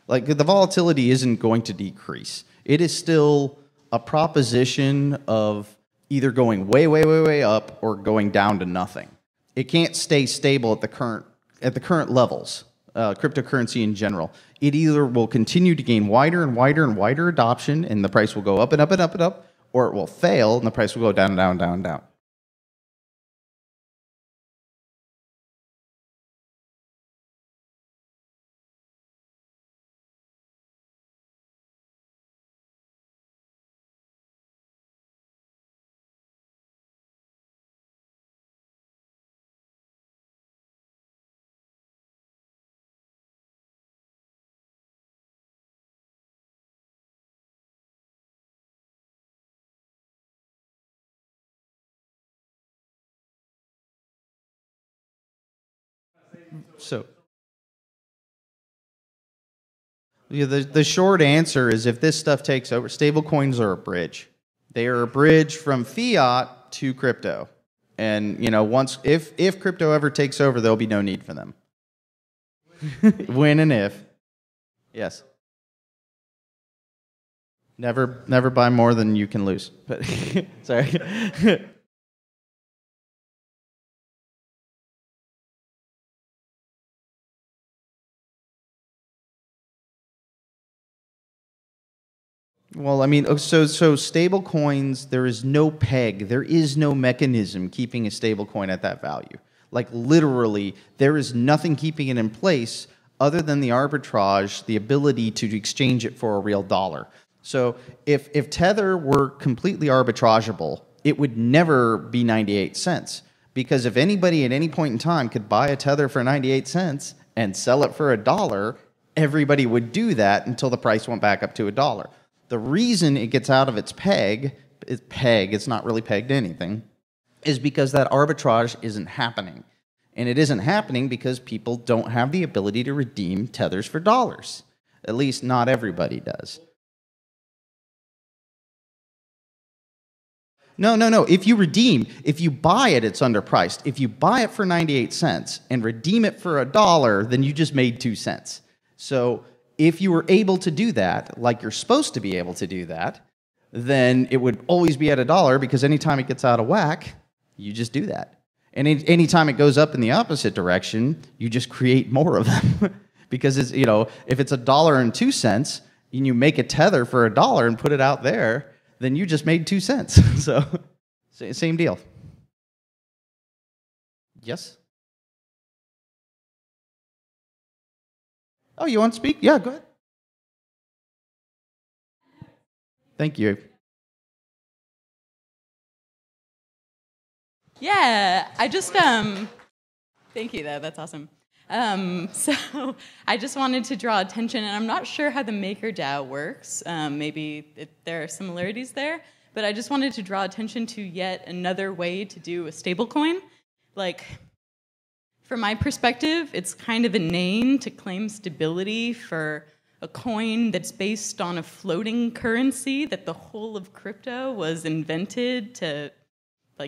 Speaker 10: like, the volatility isn't going to decrease. It is still a proposition of either going way up or going down to nothing. It can't stay stable at the current levels, cryptocurrency in general. It either will continue to gain wider and wider adoption, and the price will go up and up and up and up, or it will fail and the price will go down and down and down and down. So, yeah, the short answer is, if this stuff takes over, stablecoins are a bridge. They are a bridge from fiat to crypto. And, if crypto ever takes over, there'll be no need for them. When and if. Yes. Never buy more than you can lose. But sorry. Well, I mean, so stable coins, there is no peg, there is no mechanism keeping a stable coin at that value. Like, literally, there is nothing keeping it in place other than the arbitrage, the ability to exchange it for a real dollar. So if Tether were completely arbitrageable, it would never be 98 cents. Because if anybody at any point in time could buy a Tether for 98 cents and sell it for $1, everybody would do that until the price went back up to $1. The reason it gets out of its peg, it's not really pegged to anything, is because that arbitrage isn't happening. And it isn't happening because people don't have the ability to redeem tethers for dollars. At least not everybody does. No. If you buy it, it's underpriced. If you buy it for 98 cents and redeem it for $1, then you just made 2 cents. So if you were able to do that, like you're supposed to be able to do that, then it would always be at $1 because anytime it gets out of whack, you just do that. And anytime it goes up in the opposite direction, you just create more of them. Because it's, if it's $1.02 and you make a tether for $1 and put it out there, then you just made 2 cents. So same deal. Yes? Oh, you want to speak? Yeah, go ahead. Thank you.
Speaker 11: Yeah, I just thank you though. That's awesome. So I just wanted to draw attention, and I'm not sure how the MakerDAO works. Maybe there are similarities there, but I just wanted to draw attention to yet another way to do a stablecoin. Like, from my perspective, it's kind of inane to claim stability for a coin that's based on a floating currency that the whole of crypto was invented to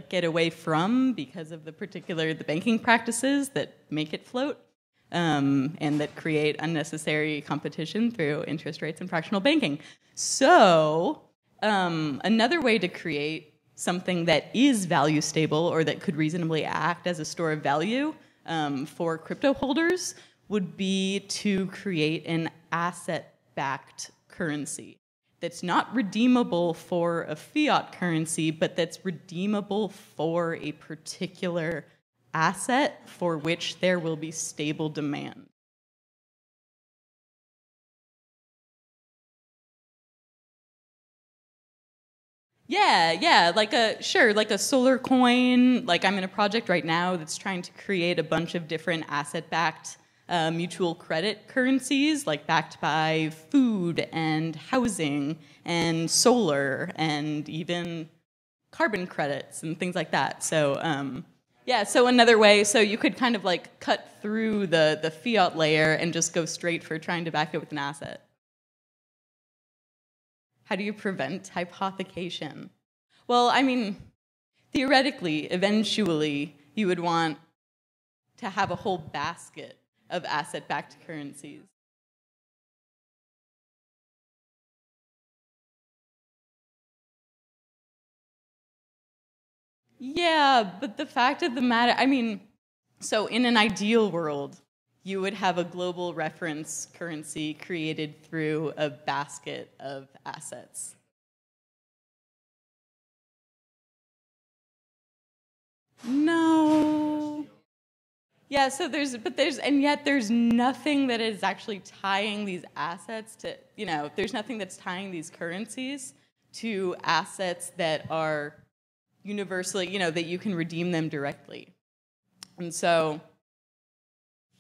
Speaker 11: get away from because of the banking practices that make it float, and that create unnecessary competition through interest rates and fractional banking. So another way to create something that is value stable or that could reasonably act as a store of value for crypto holders would be to create an asset-backed currency that's not redeemable for a fiat currency, but that's redeemable for a particular asset for which there will be stable demand. Yeah, like a solar coin. Like, I'm in a project right now that's trying to create a bunch of different asset-backed mutual credit currencies, like backed by food and housing and solar and even carbon credits and things like that. So so another way, so you could kind of cut through the fiat layer and just go straight for trying to back it with an asset. How do you prevent hypothecation? Well, I mean, theoretically, eventually, you would want to have a whole basket of asset-backed currencies. Yeah, but the fact of the matter, I mean, so in an ideal world, you would have a global reference currency created through a basket of assets. No. Yeah, so there's nothing that is actually tying these assets to, there's nothing that's tying these currencies to assets that are universally, that you can redeem them directly. And so,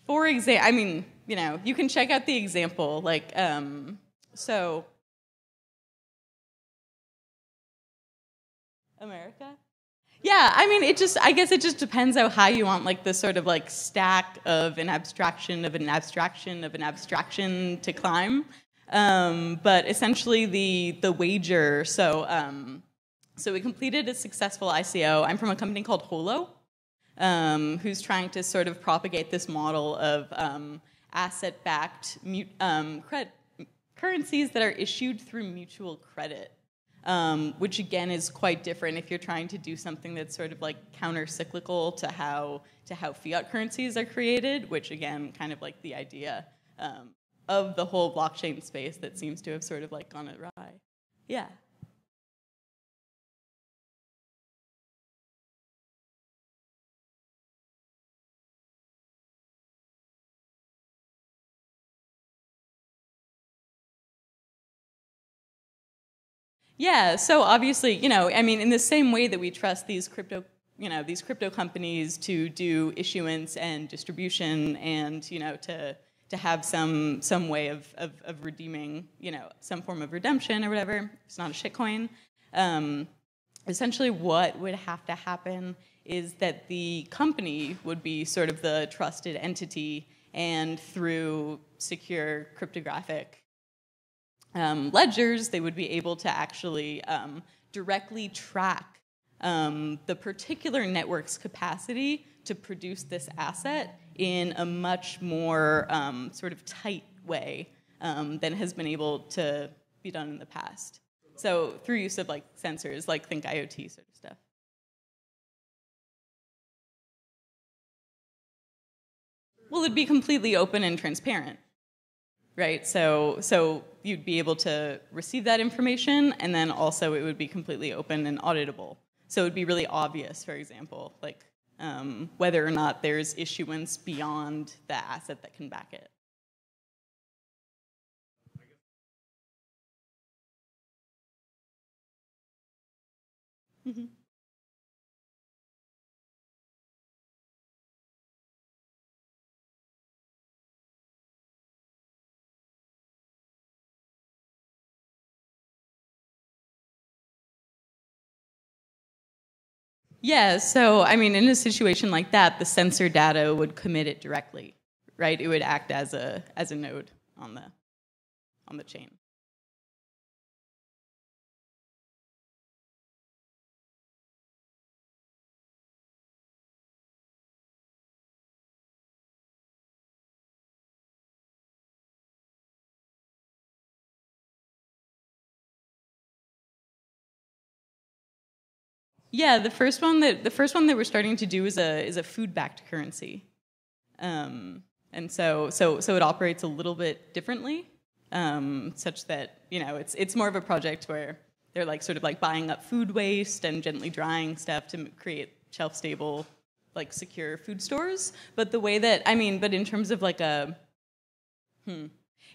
Speaker 11: for example, I mean, you can check out the example, so, America? Yeah, I mean, I guess it just depends on how you want, the sort of, stack of an abstraction of an abstraction of an abstraction to climb. But essentially, the wager, so we completed a successful ICO. I'm from a company called Holo, who's trying to sort of propagate this model of asset-backed currencies that are issued through mutual credit. Which again is quite different if you're trying to do something that's sort of counter-cyclical to how fiat currencies are created, which again kind of the idea of the whole blockchain space that seems to have sort of gone awry. Yeah. Yeah, so obviously, I mean, in the same way that we trust these crypto companies to do issuance and distribution and, to have some way of redeeming, some form of redemption or whatever, it's not a shitcoin. Essentially what would have to happen is that the company would be sort of the trusted entity, and through secure cryptographic ledgers, they would be able to actually directly track the particular network's capacity to produce this asset in a much more sort of tight way than has been able to be done in the past. So through use of like sensors, like think IoT sort of stuff. Well, it'd be completely open and transparent, right? So you'd be able to receive that information, and then also it would be completely open and auditable. So it would be really obvious, for example, like whether or not there's issuance beyond the asset that can back it. Mm-hmm. Yeah, so I mean, in a situation like that, the sensor data would commit it directly, right? It would act as a node on the chain. Yeah, the first one that we're starting to do is a food-backed currency, and so it operates a little bit differently, such that it's more of a project where they're like sort of like buying up food waste and gently drying stuff to create shelf-stable, like secure food stores. But the way that but in terms of like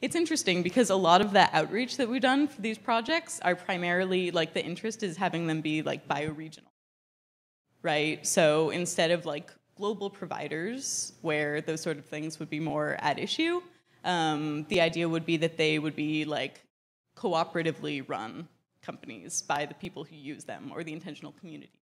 Speaker 11: it's interesting because a lot of the outreach that we've done for these projects are primarily like the interest is having them be like bioregional, right? So instead of like global providers where those sort of things would be more at issue, the idea would be that they would be like cooperatively run companies by the people who use them or the intentional community.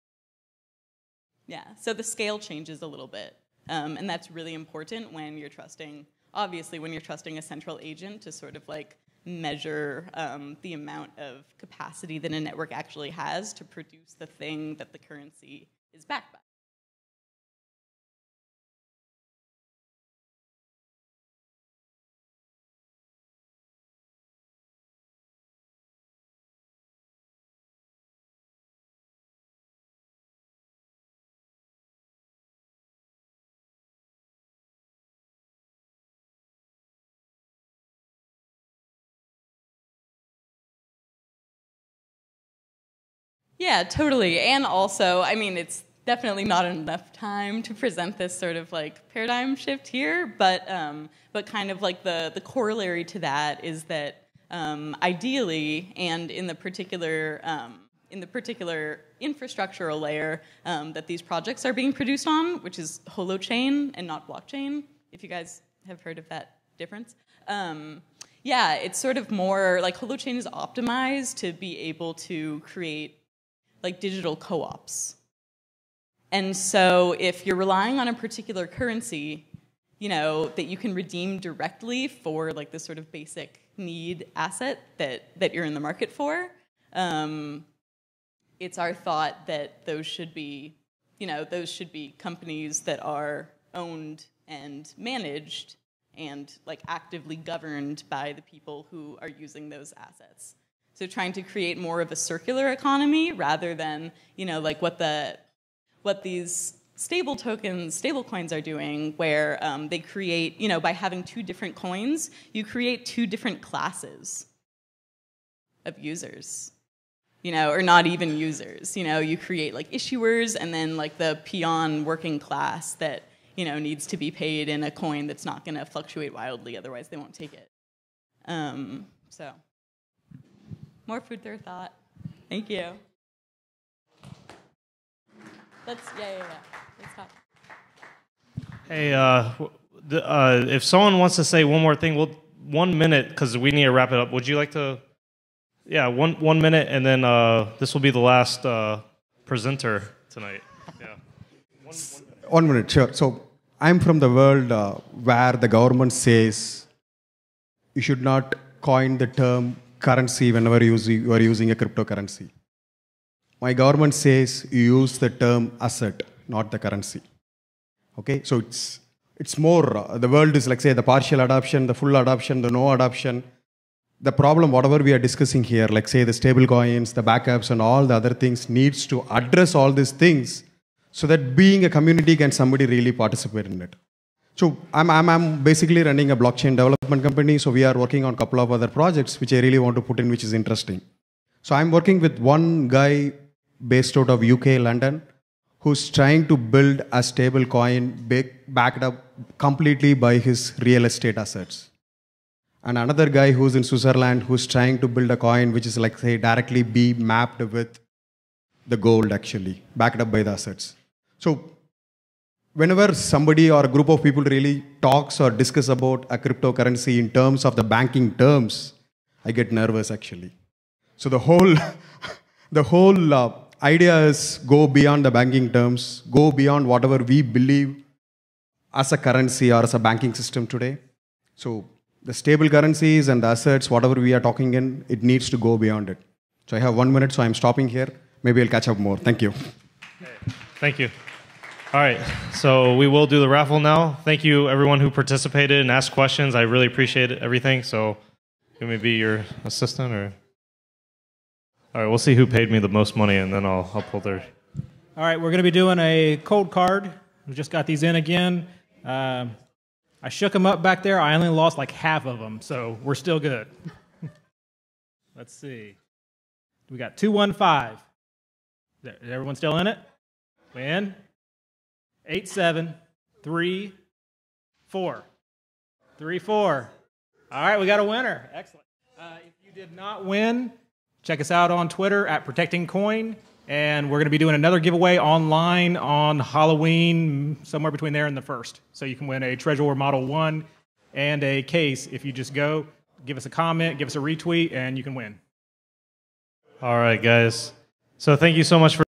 Speaker 11: Yeah, so the scale changes a little bit, and that's really important when you're trusting. Obviously, when you're trusting a central agent to sort of like measure the amount of capacity that a network actually has to produce the thing that the currency is backed by. Yeah, totally. And also, it's definitely not enough time to present this sort of like paradigm shift here, but kind of like the corollary to that is that ideally, and in the particular infrastructural layer that these projects are being produced on, which is holochain and not blockchain, if you guys have heard of that difference. Yeah, it's sort of more like holochain is optimized to be able to create like digital co-ops. And so if you're relying on a particular currency, that you can redeem directly for like this sort of basic need asset that you're in the market for, it's our thought that those should be companies that are owned and managed and like actively governed by the people who are using those assets. So trying to create more of a circular economy rather than, like what these stable coins are doing, where they create, by having two different coins, you create two different classes of users, or not even users. You create like issuers and then like the peon working class that, needs to be paid in a coin that's not going to fluctuate wildly, otherwise they won't take it. So. More food for thought. Thank you. Let's talk.
Speaker 1: Hey, if someone wants to say one more thing, 1 minute, because we need to wrap it up. Would you like to? Yeah, one minute, and then this will be the last presenter tonight. Yeah.
Speaker 12: 1 minute, sure. So I'm from the world where the government says you should not coin the term currency whenever you are using a cryptocurrency. My government says you use the term asset, not the currency. Okay, so it's more, the world is like say the partial adoption, the full adoption, the no adoption. the problem, whatever we are discussing here, like say the stable coins, the backups, and all the other things, needs to address all these things so that being a community can somebody really participate in it. So I'm basically running a blockchain development company. So we are working on a couple of other projects which I really want to put in, which is interesting. So I'm working with one guy based out of UK, London, who's trying to build a stable coin backed up completely by his real estate assets. And another guy who's in Switzerland who's trying to build a coin which is like, say, directly be mapped with the gold actually, backed up by the assets. So whenever somebody or a group of people really talks or discuss about a cryptocurrency in terms of the banking terms, I get nervous actually. So the whole idea is go beyond the banking terms, go beyond whatever we believe as a currency or as a banking system today. So the stable currencies and the assets, whatever we are talking in, it needs to go beyond it. So I have 1 minute, so I'm stopping here. Maybe I'll catch up more. Thank you.
Speaker 1: Thank you. All right, so we will do the raffle now. Thank you, everyone who participated and asked questions. I really appreciate everything. So, you may be your assistant, or all right. We'll see who paid me the most money, and then I'll pull their.
Speaker 6: All right, we're going to be doing a cold card. We just got these in again. I shook them up back there. I only lost like half of them, so we're still good. Let's see. We got 215. Is everyone still in it? Win. 8734. 34. All right, we got a winner. Excellent. If you did not win, check us out on Twitter at Protecting Coin, and we're going to be doing another giveaway online on Halloween, somewhere between there and the 1st. So you can win a Treasure Model 1 and a case if you just go, give us a comment, give us a retweet, and you can win.
Speaker 1: All right, guys. So thank you so much for